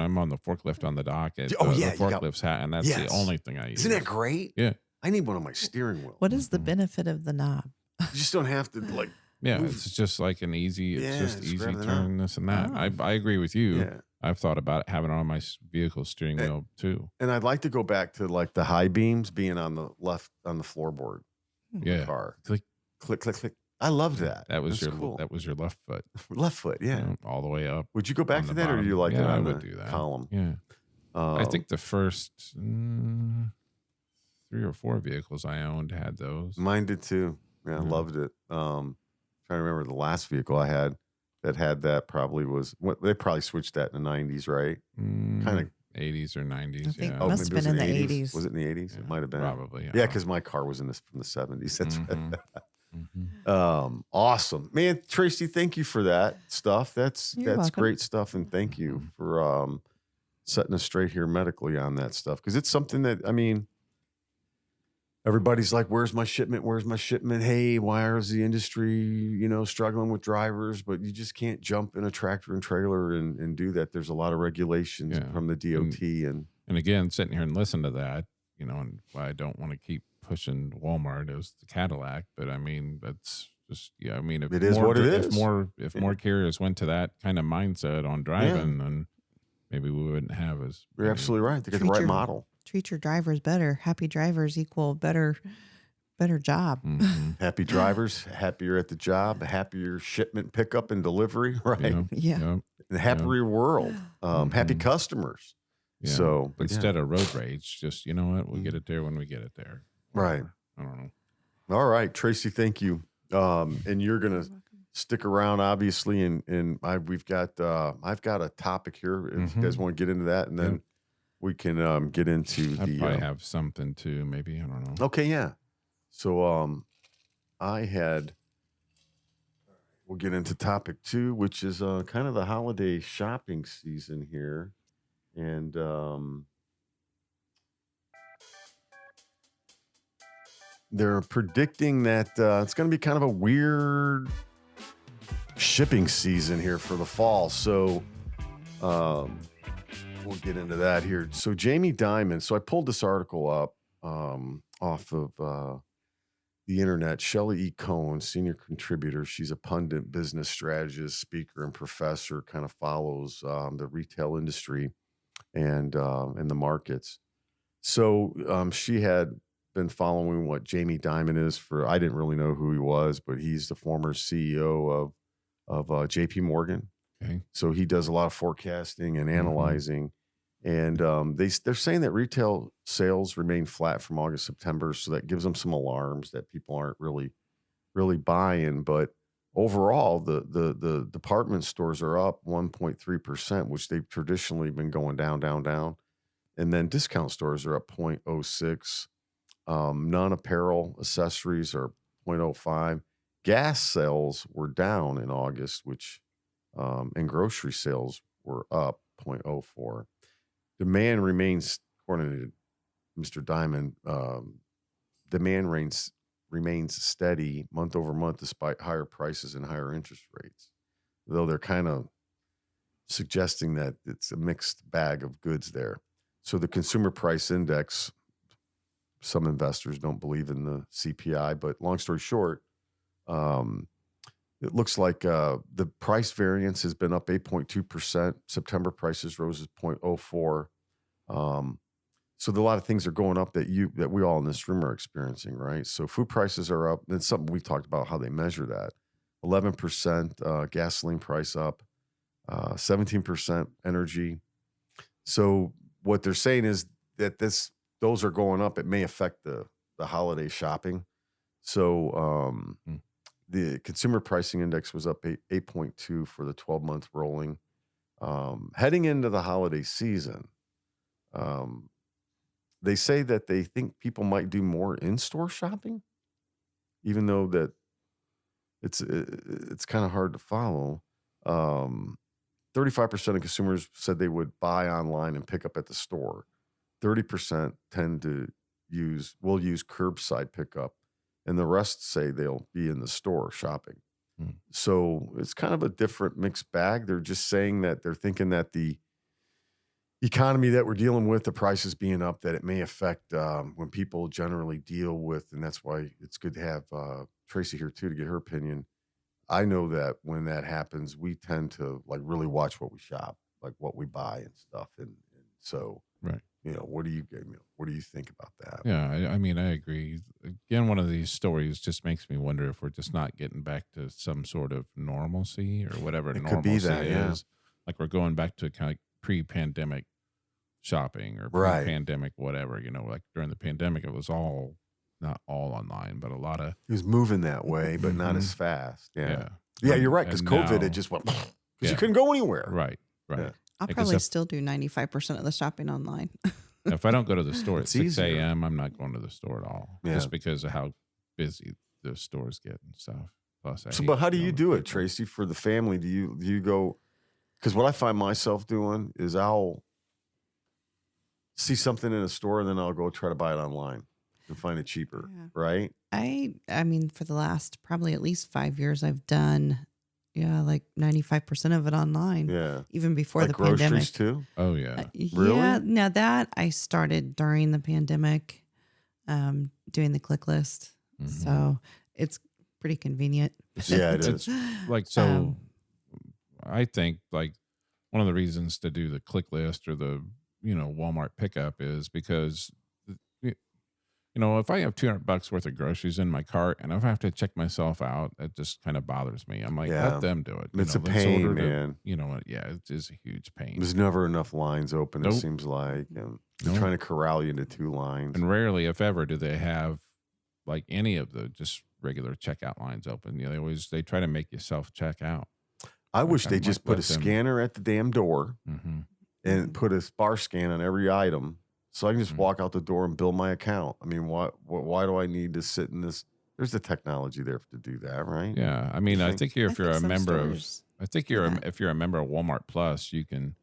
I'm on the forklift on the dock, the forklift's hat, and that's the only thing I use. Isn't that great? Yeah, I need one on my steering wheel. What is the benefit of the knob? You just don't have to move. it's just like an easy. It's just easy turn this and that. I agree with you. Yeah. I've thought about having it on my vehicle steering wheel too. And I'd like to go back to like the high beams being on the floorboard of the car. Click, click, click, click. I love that. That was That's cool. That was your left foot. Left foot, yeah. All the way up. Would you go back to that, or do you like that on the column? Yeah. I think the first 3 or 4 vehicles I owned had those. Mine did too. Yeah, I loved it. Trying to remember the last vehicle I had that had that probably was, they probably switched that in the 90s, right? Kind of 80s or 90s. I think Yeah. it must have been in the 80s. Was it in the 80s? Yeah, It might have been. Probably. Yeah, because my car was from the 70s. That's Mm-hmm. awesome, man. Tracee, thank you for that stuff. That's welcome. great stuff, and thank you for setting us straight here medically on that stuff, because it's something that, I mean, everybody's like, where's my shipment? Where's my shipment? Hey, why is the industry, struggling with drivers? But you just can't jump in a tractor and trailer and do that. There's a lot of regulations from the DOT. And again, sitting here and listen to that, and why I don't want to keep pushing Walmart is the Cadillac. But I mean, that's just, I mean, if it is what it is. If more carriers went to that kind of mindset on driving, then maybe we wouldn't have as. You're absolutely right. They got the right model. Treat your drivers better. Happy drivers equal better job. Mm-hmm. Happy drivers, happier at the job, happier shipment pickup and delivery, right? Yeah. And happier world, happy customers. Yeah. So but instead of road rage, just, you know what, we'll get it there when we get it there. Right. I don't know. All right, Tracee, thank you. And you're gonna stick around, obviously, and I've got a topic here. If you guys want to get into that, and then we can get into I'd probably have something too, maybe. I don't know. Okay, yeah. So we'll get into topic 2, which is kind of the holiday shopping season here. And they're predicting that it's going to be kind of a weird shipping season here for the fall. So we'll get into that here. So Jamie Dimon. So I pulled this article up off of the internet. Shelley E. Cohen, senior contributor. She's a pundit, business strategist, speaker, and professor. Kind of follows the retail industry and the markets. So she had been following what Jamie Dimon is for. I didn't really know who he was, but he's the former CEO of JP Morgan. Okay. So he does a lot of forecasting and analyzing. And they're saying that retail sales remain flat from August, September. So that gives them some alarms that people aren't really buying. But overall, the department stores are up 1.3%, which they've traditionally been going down. And then discount stores are up 0.06. Non-apparel accessories are 0.05. Gas sales were down in August, which and grocery sales were up 0.04. Demand remains, according to Mr. Dimon, demand remains steady month over month despite higher prices and higher interest rates, though they're kind of suggesting that it's a mixed bag of goods there. So the consumer price index, some investors don't believe in the CPI, but long story short, it looks like the price variance has been up 8.2%. September prices rose 0.04. So a lot of things are going up that we all in this room are experiencing, right? So food prices are up. It's something we talked about how they measure that. 11% gasoline price up, 17% energy. So what they're saying is that those are going up. It may affect the holiday shopping. So the consumer pricing index was up 8.2 for the 12-month rolling. Heading into the holiday season, they say that they think people might do more in-store shopping, even though that it's kind of hard to follow. 35% of consumers said they would buy online and pick up at the store. 30% will use curbside pickup, and the rest say they'll be in the store shopping. So it's kind of a different mixed bag. They're just saying that they're thinking that the economy that we're dealing with, the prices being up, that it may affect when people generally deal with, and that's why it's good to have Tracee here too to get her opinion. I know that when that happens, we tend to like really watch what we shop. like what we buy and stuff. And so, Right. What do you think about that? Yeah, I mean, I agree. Again, one of these stories just makes me wonder if we're just not getting back to some sort of normalcy or whatever It normalcy could be that, is. Like we're going back to kind of pre-pandemic shopping or Right. pre-pandemic whatever. Like during the pandemic, it was not all online, but a lot of. It was moving that way, but not as fast. Yeah. Yeah. Yeah, you're right. Because COVID, now- it just went because you couldn't go anywhere. Right. Yeah. I'll Because probably if- still do 95% of the shopping online. If I don't go to the store at It's 6 easier. a.m., I'm not going to the store at all. Yeah. Just because of how busy the stores get and stuff. Plus, But how do you do it, Tracy, for the family? Do you go? Because what I find myself doing is I'll see something in a store and then I'll go try to buy it online and find it cheaper, Yeah. right? I mean, for the last probably at least 5 years, I've done, like 95% of it online. Yeah. Even before Like the groceries pandemic. too? Oh, yeah. Really? Yeah. Now that I started during the pandemic, doing the click list. Mhm. So it's pretty convenient. Yeah, it It's is. like, so Um, I think like one of the reasons to do the click list or the, Walmart pickup is because, if I have $200 worth of groceries in my cart and if I have to check myself out, it just kind of bothers me. I'm like, Yeah. let them do it. It's a let's pain, order it. man. Yeah, it is a huge pain. There's never enough lines open, it Nope. seems like. And they're Nope. trying to corral you into 2 lines. And rarely, if ever, do they have like any of the just regular checkout lines open. They try to make you self check out. I wish I'm they like, just put a let them- scanner at the damn door Mm-hmm. and put a bar scan on every item so I can just Mhm. walk out the door and build my account. I mean, why do I need to sit in this? There's the technology there to do that, right? Yeah, I mean, I think- think if you're a some member stores of, I think do that. if you're a member of Walmart Plus, you can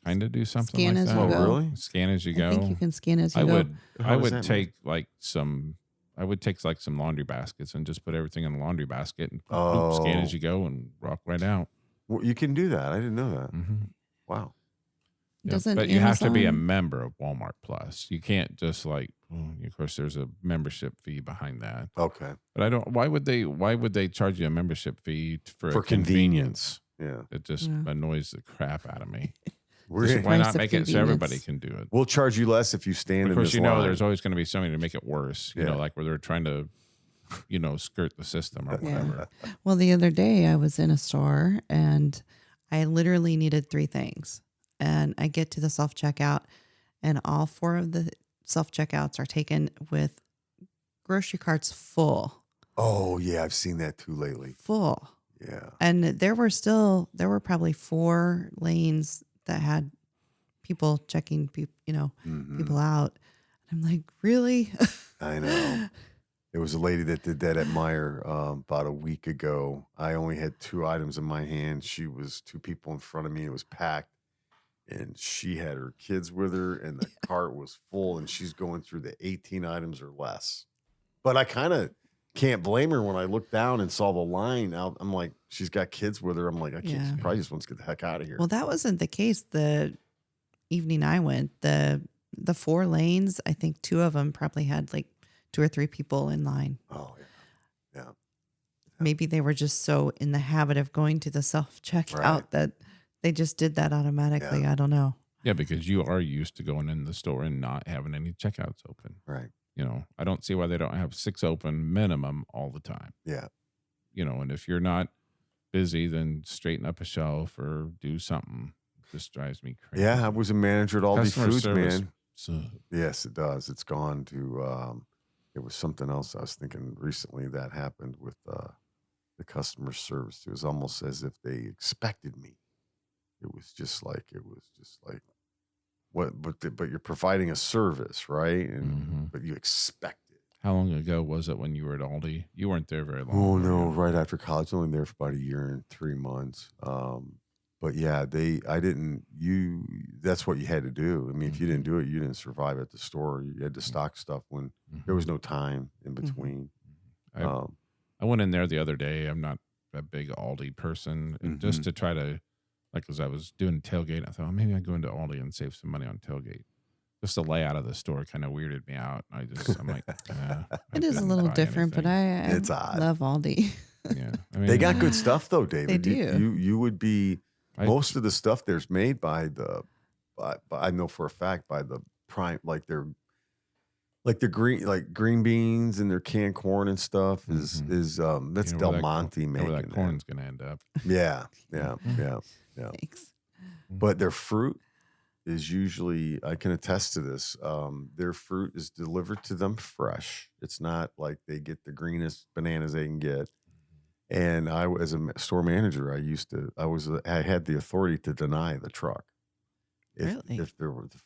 kind of do something Scan like as that. you Oh, go. really? Scan as you I go. think you can scan as you I go. would. How I does would that take like some. I would take like some laundry baskets and just put everything in the laundry basket and scan as Oh. you go and rock right out. Well, you can do that. I didn't know that. Mm-hmm. Wow. Doesn't but you have to be a Amazon- member of Walmart Plus. You can't just like. Of course, there's a membership fee behind that. Okay. But I don't. Why would they charge you a membership fee for For a convenience? Yeah. It just Yeah. annoys the crap out of me. We're Just gonna- why Price not of make it so everybody convenience. can do it? we'll charge you less if you stand Of in course, this line. there's always going to be somebody to make it worse. Yeah. Like where they're trying to, skirt the system or Yeah. whatever. Well, the other day I was in a store and I literally needed 3 things. And I get to the self checkout, and all 4 of the self checkouts are taken with grocery carts full. Oh, yeah. I've seen that too lately. Full. Yeah. And there were probably 4 lanes that had people checking Mhm. people out. And I'm like, really? I know. There was a lady that did that at Meijer about a week ago. I only had 2 items in my hand. She was 2 people in front of me. It was packed. And she had her kids with her, and the cart was full, and she's going through the 18 items or less. But I kind of can't blame her when I looked down and saw the line out. I'm like, she's got kids with her. I'm like, I can't. Yeah. She probably just wants to get the heck out of here. Well, that wasn't the case the evening I went. The 4 lanes, I think 2 of them probably had like 2 or 3 people in line. Oh, yeah. Maybe they were just so in the habit of going to the self checkout Right. that they just did that automatically. Yeah. I don't know. Yeah, because you are used to going in the store and not having any checkouts open. Right. I don't see why they don't have 6 open minimum all the time. Yeah. And if you're not busy, then straighten up a shelf or do something. It just drives me crazy. Yeah. I was a manager at Aldi Customer Foods, service man. sucks. Yes, it does. It's gone to, it was something else I was thinking recently that happened with the customer service. It was almost as if they expected me. It was just like, what, but you're providing a service, right? And, but you expect it. How long ago was it when you were at Aldi? You weren't there very long. Oh, were no, you? right after college, only there for about a year and 3 months. But yeah, that's what you had to do. I mean, if you didn't do it, you didn't survive at the store. You had to stock stuff when there was no time in between. I went in there the other day. I'm not a big Aldi person, and just to try to, as I was doing tailgate, I thought, maybe I'd go into Aldi and save some money on tailgate. Just the layout of the store kind of weirded me out. I'm like, It is a little different, but It's I odd. love Aldi. yeah, I mean, They got good stuff though, David. They do. You would be Most of the stuff there's made by I know for a fact by the prime, like the green beans and their canned corn and stuff is that's Del Monte making where that corn's gonna end up. Yeah. Thanks. But their fruit is usually, I can attest to this. Their fruit is delivered to them fresh. It's not like they get the greenest bananas they can get. And I, as a store manager, I had the authority to deny the truck if the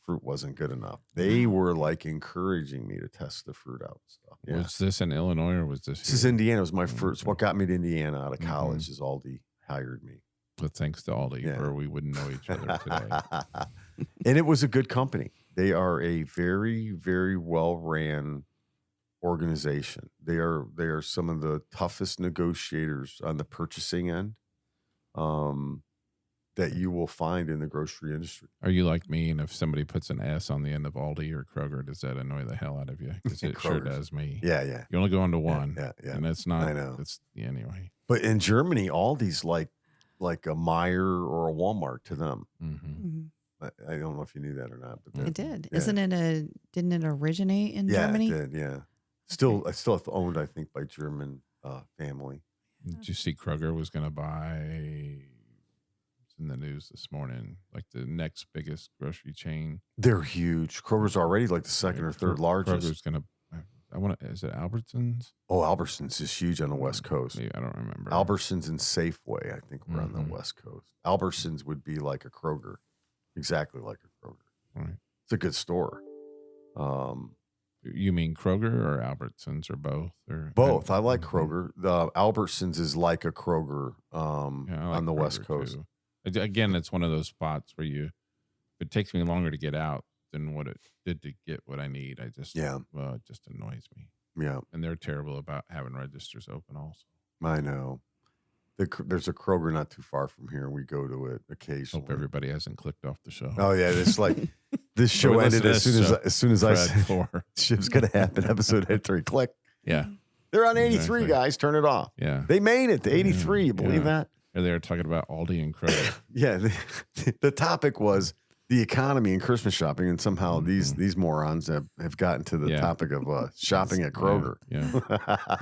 fruit wasn't good enough. They were like encouraging me to test the fruit out and stuff. Yeah. Was this in Illinois or was this? This is Indiana. It was my first. What got me to Indiana out of college is Aldi hired me. But thanks to Aldi, or we wouldn't know each other today. And it was a good company. They are a very, very well ran organization. They are some of the toughest negotiators on the purchasing end that you will find in the grocery industry. Are you like me? And if somebody puts an S on the end of Aldi or Kroger, does that annoy the hell out of you? Because it sure does me. Yeah. You only go into one. Yeah. And it's not. I know. It's anyway. But in Germany, Aldi's like a Meijer or a Walmart to them. I don't know if you knew that or not, but it did. Yeah. Didn't it originate in Germany? Yeah, it did. Yeah. Still owned, I think, by German family. Did you see Kroger was going to buy? It's in the news this morning, like the next biggest grocery chain. They're huge. Kroger's already like the second or third largest. Kroger's going to. Is it Albertsons? Oh, Albertsons is huge on the West Coast. Maybe, I don't remember. Albertsons and Safeway, I think, were on the West Coast. Albertsons would be like a Kroger, exactly like a Kroger. Right. It's a good store. You mean Kroger or Albertsons or both? Or both. I like Kroger. The Albertsons is like a Kroger on the Kroger West Coast. Too. Again, it's one of those spots where it takes me longer to get out than what it did to get what I need. It just annoys me. Yeah. And they're terrible about having registers open also. I know. There's a Kroger not too far from here, and we go to it occasionally. Hope everybody hasn't clicked off the show. Oh yeah, it's like this show ended as soon as I said Ship's Gonna Happen. Episode 83. Click. Yeah. They're on 83, guys. Turn it off. Yeah. They made it to 83. You believe that? And they were talking about Aldi and Kroger. Yeah. The topic was the economy and Christmas shopping, and somehow these morons have gotten to the topic of shopping at Kroger. Yeah.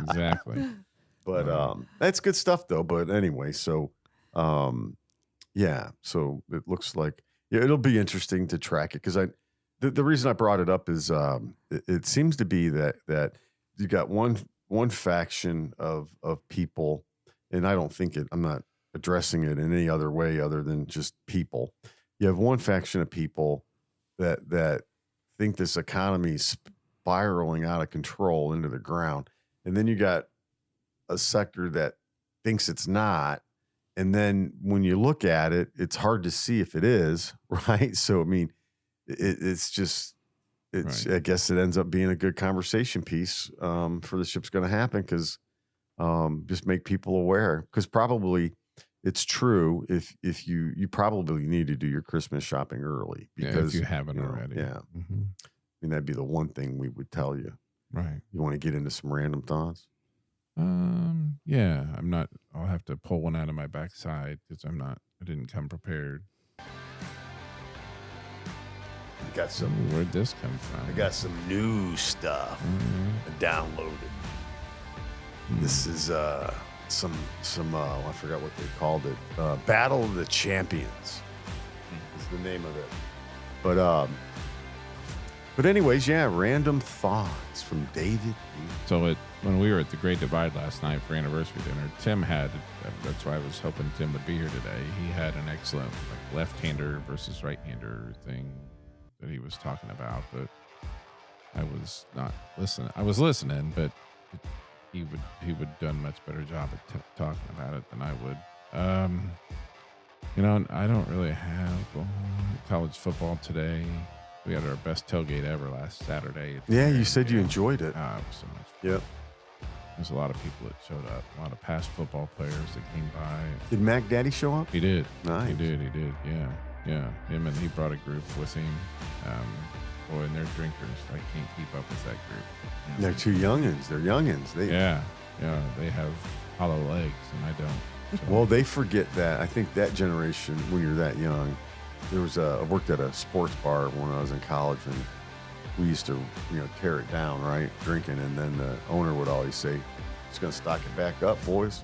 Exactly. But that's good stuff, though. But anyway, so so it looks like it'll be interesting to track it because the reason I brought it up is it seems to be that you got one faction of people, and I don't think I'm not addressing it in any other way other than just people. You have one faction of people that think this economy is spiraling out of control into the ground, and then you got a sector that thinks it's not. And then when you look at it, it's hard to see if it is, right? So, I mean, it's right. I guess it ends up being a good conversation piece for the Ship's Gonna Happen because just make people aware. Because probably it's true if you probably need to do your Christmas shopping early. Because if you haven't already. Yeah. Mm-hmm. I mean, that'd be the one thing we would tell you. Right. You want to get into some random thoughts? Yeah, I'm not. I'll have to pull one out of my backside because I didn't come prepared. Got some. Where'd this come from? I got some new stuff downloaded. This is some I forgot what they called it. Battle of the Champions is the name of it. But anyways, random thoughts from David. So when we were at the Great Divide last night for anniversary dinner, Tim had, that's why I was hoping Tim would be here today. He had an excellent left-hander versus right-hander thing that he was talking about, but I was not listening. I was listening, but he would done much better job at talking about it than I would. I don't really have college football today. We had our best tailgate ever last Saturday. Yeah, you said you enjoyed it. It was so much fun. Yep. There's a lot of people that showed up. A lot of past football players that came by. Did Mac Daddy show up? He did. Nice. He did. Yeah. Him and he brought a group with him. And they're drinkers. I can't keep up with that group. They're two youngins. They're youngins. Yeah. They have hollow legs, and I don't. Well, they forget that. I think that generation, when you're that young, I worked at a sports bar when I was in college, and we used to, tear it down, right? Drinking. And then the owner would always say, "It's going to stock it back up, boys.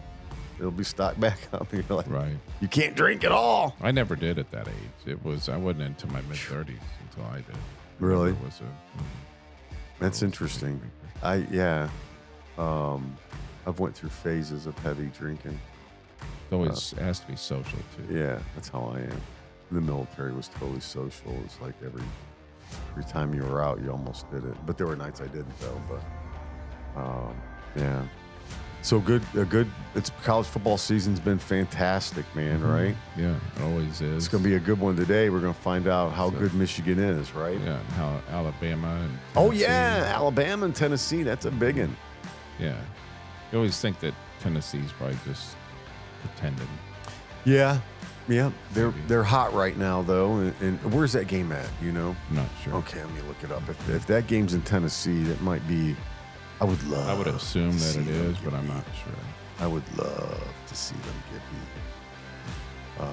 It'll be stocked back up." And you're like, right. You can't drink at all. I never did at that age. I wasn't into my mid 30s until I did. Really? That's I interesting. I've went through phases of heavy drinking. It always has to be social too. Yeah, that's how I am. The military was totally social. It's like every time you were out, you almost did it. But there were nights I didn't though. But yeah. So it's college football season's been fantastic, man, right? Yeah, it always is. It's going to be a good one today. We're going to find out how good Michigan is, right? Yeah, and how Alabama and Tennessee. Oh, yeah, Alabama and Tennessee. That's a big one. Yeah. You always think that Tennessee's probably just pretending. Yeah. They're hot right now, though. And where's that game at, you know? I'm not sure. Okay, let me look it up. If that game's in Tennessee, that might be... I would assume that it is, but I'm not sure. I would love to see them get beat.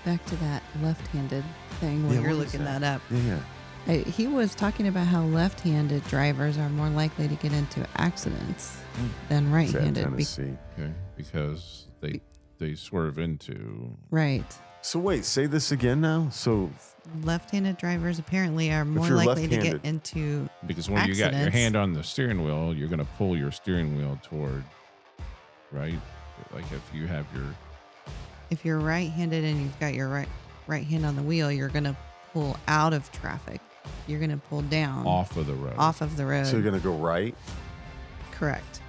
Back to that left-handed thing when You're looking that up. Yeah. he was talking about how left-handed drivers are more likely to get into accidents than right-handed. Tennessee. Okay, because they swerve into. Right. So wait, say this again now. So Left-handed drivers apparently are more you're likely to left-handed. get into Because when you got your accidents. hand on the steering wheel, you're going to pull your steering wheel toward, right? Like if you're right-handed and you've got your right hand on the wheel, you're going to pull out of traffic. You're going to pull down off of the road. off of the road. you're gonna go right. Correct.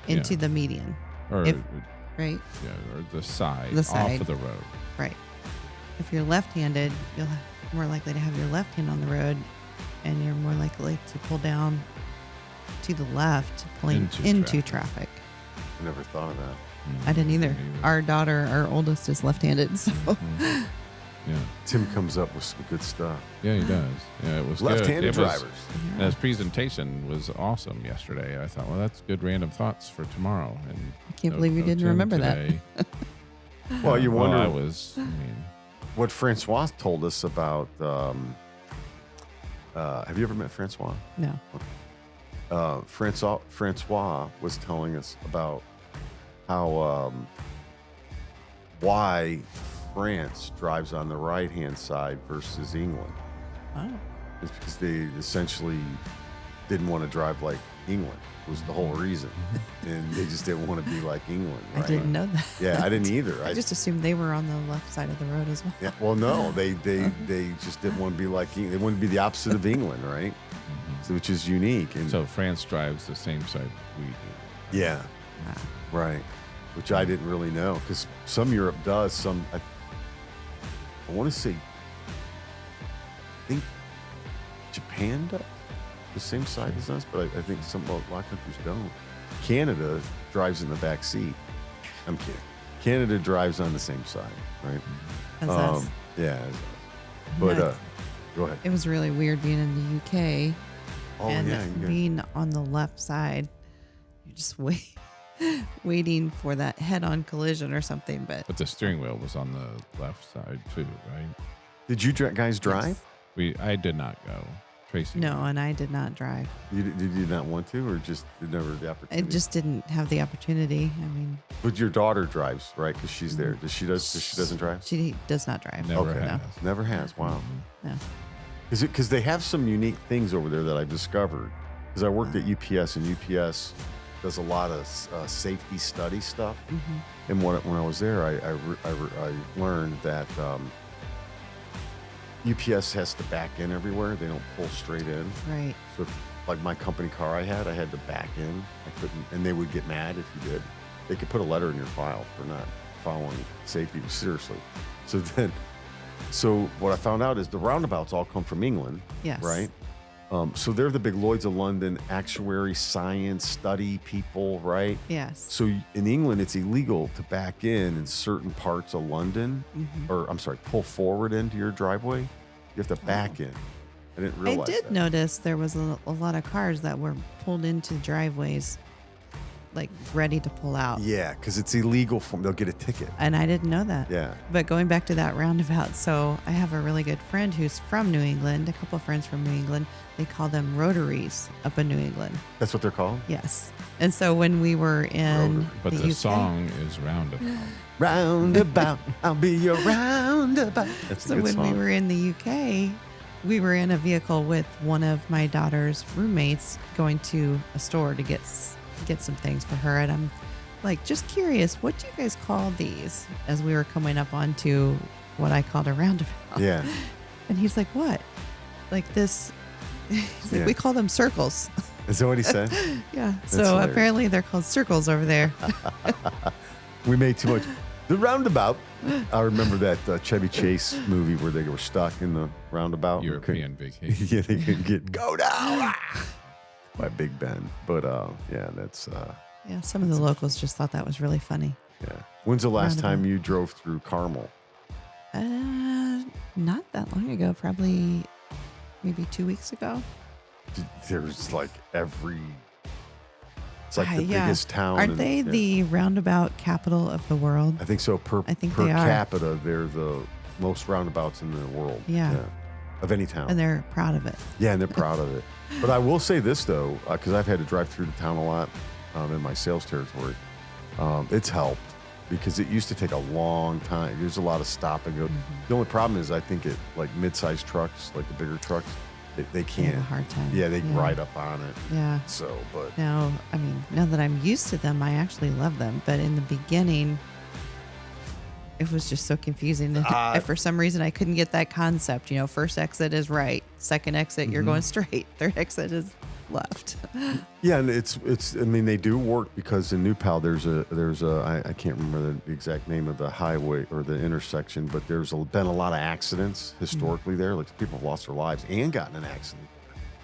Into the median. or right? or the side, The off side. of the road. Right. If you're left-handed, you're more likely to have your left hand on the road, and you're more likely to pull down to the left, pulling into traffic. I never thought of that. I didn't either. Our oldest, is left-handed, so Yeah. Tim comes up with some good stuff. Yeah, he does. Yeah, it was Left-handed good. drivers. And his presentation was awesome yesterday. I thought, well, that's good random thoughts for tomorrow. And I can't believe you didn't remember that. Well, you wonder what what Francois told us about. Have you ever met Francois? no. Francois was telling us about how why France drives on the right-hand side versus England. oh, It's because they essentially didn't want to drive like England. Was the whole reason, and they just didn't want to be like England. Right? I didn't know that. Yeah, I didn't either. I just assumed they were on the left side of the road as well. Yeah, well, no, they just didn't want to be like England. They wanted to be the opposite of England, right? So, which is unique. And so France drives the same side we do. yeah, right. Which I didn't really know, because some Europe does. Some I want to say, I think Japan does the same side as us, but I think a lot of countries don't. Canada drives in the back seat. I'm kidding. Canada drives on the same side, right? As us. Yeah, as us. But No. go ahead. It was really weird being in the UK Oh and yeah, you guys- being on the left side. You're just waiting for that head-on collision or something. But But the steering wheel was on the left side too, right? Did you guys drive? I did not go. Tracy. no, and I did not drive. Did you not want to, or just never the I opportunity? just didn't have the opportunity. I mean, But your daughter drives, right? Because she's there. She doesn't drive? she does not drive. Never Okay. has. Never has. Wow. No. Because they have some unique things over there that I've discovered. Because I worked at UPS, and UPS does a lot of safety study stuff. Mm-hmm. And when I was there, I learned that UPS has to back in everywhere. They don't pull straight in. Right. So, like my company car I had to back in. I couldn't, and they would get mad if you did. They could put a letter in your file for not following safety seriously. So what I found out is the roundabouts all come from England, Yes. right? So they're the big Lloyds of London actuary science study people, right? Yes. So in England, it's illegal to back in certain parts of London, or I'm sorry, pull forward into your driveway. You have to back in. I didn't realize I did that. notice there was a lot of cars that were pulled into driveways like ready to pull out. Yeah, because it's illegal for them. They'll get a ticket. And I didn't know that. Yeah. But going back to that roundabout, so I have a really good friend who's from New England, a couple of friends from New England. They call them rotaries up in New England. That's what they're called? Yes. And so when we were in But the UK, song is Roundabout. Roundabout, I'll be your roundabout. That's a so good when song. we were in the UK, we were in a vehicle with one of my daughter's roommates going to a store to get some things for her. And I'm like, just curious, what do you guys call these? As we were coming up onto what I called a roundabout. Yeah. And he's like, what? Like this? He's like, Yeah. we call them circles. Is that what he said? Yeah. That's So hilarious. apparently they're called circles over there. We made too much. The roundabout. I remember that Chevy Chase movie where they were stuck in the roundabout. European vacation. Yeah, they couldn't go down. By Big Ben. But yeah, that's Yeah. Some of the locals just thought that was really funny. yeah. When's the last Roundabout. time you drove through Carmel? Not that long ago, probably maybe 2 weeks ago. There's like it's like the Yeah. biggest town. Aren't in- they yeah. the roundabout capital of the world? I think so. Per I think they are. capita, they're the most roundabouts in the world. Yeah. Of any town. And they're proud of it. Yeah, and they're proud of it. But I will say this, though, because I've had to drive through the town a lot in my sales territory. It's helped because it used to take a long time. There's a lot of stop and go. The only problem is I think it like mid-sized trucks, like the bigger trucks, they They have can't. a hard time. Yeah, they ride up on it. Yeah. So, but Now, I mean, now that I'm used to them, I actually love them. But in the beginning, it was just so confusing. And for some reason, I couldn't get that concept. You know, first exit is right, second exit you're going straight, third exit is left. yeah, and it's. I mean, they do work because in New Pal there's a I can't remember the exact name of the highway or the intersection, but there's been a lot of accidents historically there. Like people have lost their lives and gotten in an accident.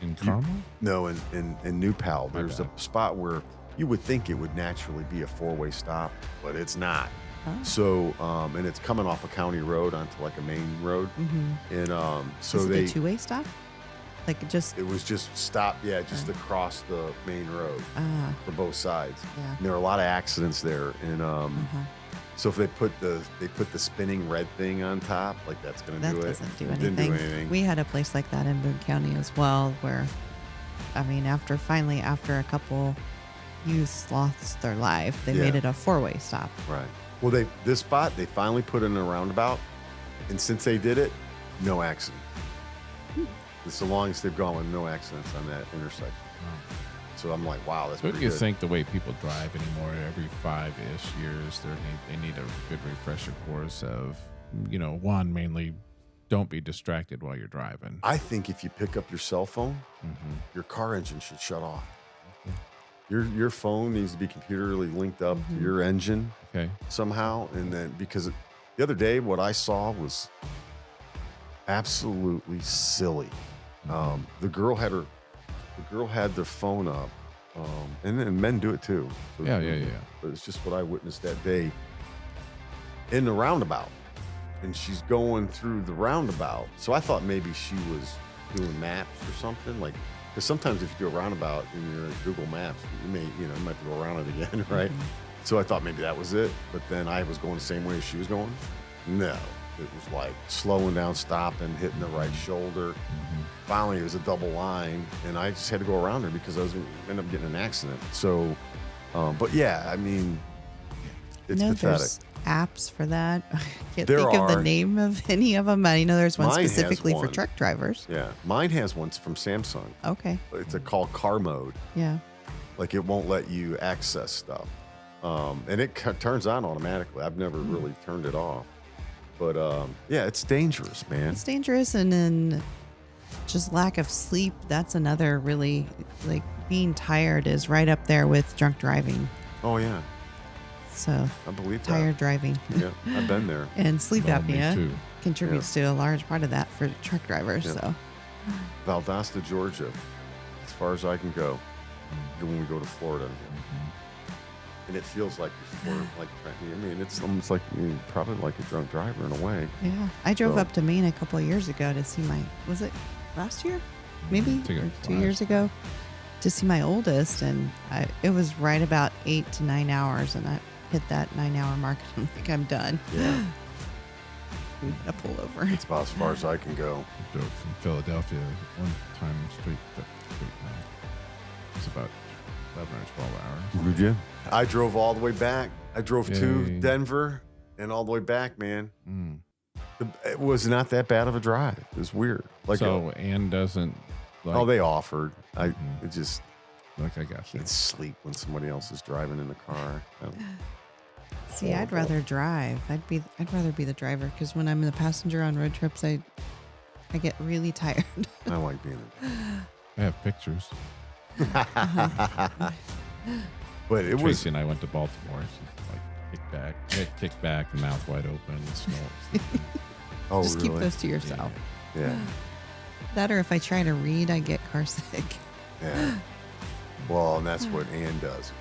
In Carmel? No, in New Pal, there's a bad. spot where you would think it would naturally be a four-way stop, but it's not. Oh. So, and it's coming off a county road onto like a main road, and so Is it they a two-way stop? Like it just, it was just stop, yeah, just across the main road for both sides. yeah. And there are a lot of accidents there, and so if they put the spinning red thing on top, like that's going to That do it. doesn't do It didn't anything. do anything. We had a place like that in Boone County as well, where, I mean, after a couple youths lost their life, they Yeah. made it a four-way stop. Right. Well, this spot they finally put in a roundabout, and since they did it, no accident. It's the longest they've gone with no accidents on that intersection. So I'm like, wow, that's Don't pretty you good. think the way people drive anymore, every 5-ish years, they need a good refresher course of, one, mainly don't be distracted while you're driving. I think if you pick up your cell phone, your car engine should shut off. Your phone needs to be computerly linked up to your engine Okay. somehow, and then because the other day what I saw was absolutely silly. The girl had their phone up, and then men do it too. So Yeah. But it's just what I witnessed that day in the roundabout, and she's going through the roundabout. So I thought maybe she was doing maps or something, like because sometimes if you do a roundabout and you're in Google Maps, you might have to go around it again, right? So I thought maybe that was it, but then I was going the same way as she was going. No, it was like slowing down, stopping, hitting the right shoulder. Finally, it was a double line, and I just had to go around her because I was going to end up getting in an accident. So, but yeah, I mean, it's pathetic. There's apps for that. I can't There think of are. the name of any of them. I know there's one Mine has specifically for one. truck drivers. Yeah, mine has one from Samsung. Okay. It's called car mode. Yeah. Like it won't let you access stuff, and it turns on automatically. I've never really turned it off, but yeah, it's dangerous, man. It's dangerous, and then just lack of sleep. That's another really, like, being tired is right up there with drunk driving. Oh yeah, So I believe tired driving that. Yeah, I've been there. and sleep Well, me apnea too. contributes to a large part of that for truck drivers. Yeah. So Valdosta, Georgia, as far as I can go. When we go to Florida, and it feels like you're like, I mean, it's almost like probably like a drunk driver in a way. yeah, I drove So- up to Maine a couple of years ago to see was it last year? Maybe I think it or was 2 last years ago. to see my oldest, and it was right about 8 to 9 hours, and I hit that 9-hour mark. I think I'm done. Yeah. We gotta pull over. It's about as far as I can go. I drove from Philadelphia one time straight. It was about 11 or 12 hours. Would you? I drove all the way back. I drove to Denver and all the way back, man. It was not that bad of a drive. It was weird. Like so, Ann doesn't. Like, they offered. It just like I got you. I'd sleep when somebody else is driving in the car. See, I'd rather drive. I'd rather be the driver, because when I'm the passenger on road trips, I get really tired. I like being I have pictures. But it Tracee was. and I went to Baltimore. She's like kick back, mouth wide open, and snort. Oh, Just really? keep those to yourself. Yeah. That, or if I try to read, I get car sick. Yeah. Well, and that's what Ann does.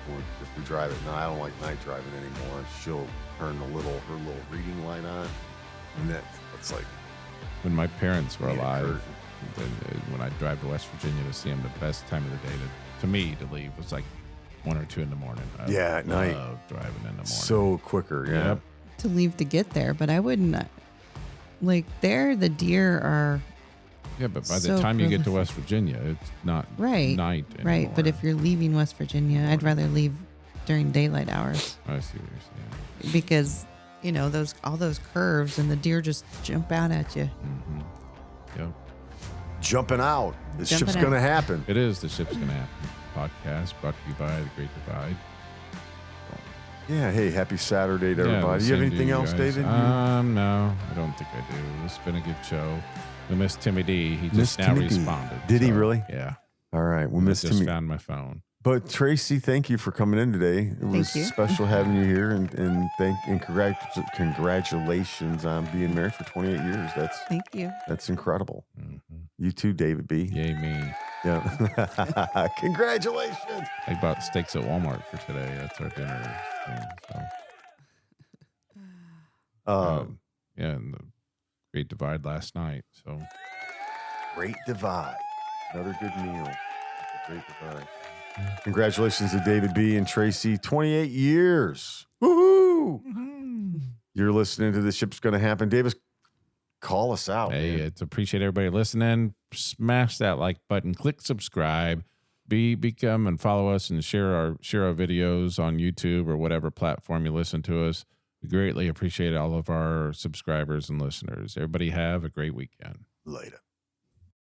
If we drive at night, I don't like night driving anymore. She'll turn her little reading light on, and it's like When my parents were alive, curtain. when I drive to West Virginia to see them, the best time of the day to leave was like 1 or 2 in the morning. At night. Love driving in the morning. So quicker, yeah. Yep. To leave to get there, but I wouldn't. Like there, the deer are. Yeah, but by So the time you get to prolific. West Virginia, it's not Right. night anymore. Right, but if you're leaving West Virginia, I'd rather leave during daylight hours, I see what you're saying. because all those curves and the deer just jump out at you. Mm-hmm. Yep. Jumping out. The Jumping ship's out. going to happen. It is the Ship's Gonna Happen podcast, brought to you by The Great Divide. Yeah. Hey, happy Saturday to Yeah, everybody. the You have same to anything you else, guys. David? No, I don't think I do. It's been a good show. We missed Timmy D. He Missed just now Timmy D. responded. Did he really? Yeah. All right. We I missed just him. found my phone. But Tracee, thank you for coming in today. It was you. special having you here, and congratulations on being married for 28 years. Thank you. That's incredible. Mm-hmm. You too, David B. Yay me. Yeah. Congratulations. I bought steaks at Walmart for today. That's our dinner thing. So, yeah, and the Great Divide last night. So Great Divide. Another good meal. Great Divide. Congratulations to David B. and Tracee. 28 years. Woohoo! You're listening to The Ship's Gonna Happen. Davis, call us out. hey, man. it's appreciate everybody listening. Smash that like button. Click subscribe. Become and follow us and share our videos on YouTube or whatever platform you listen to us. We greatly appreciate all of our subscribers and listeners. Everybody have a great weekend. Later.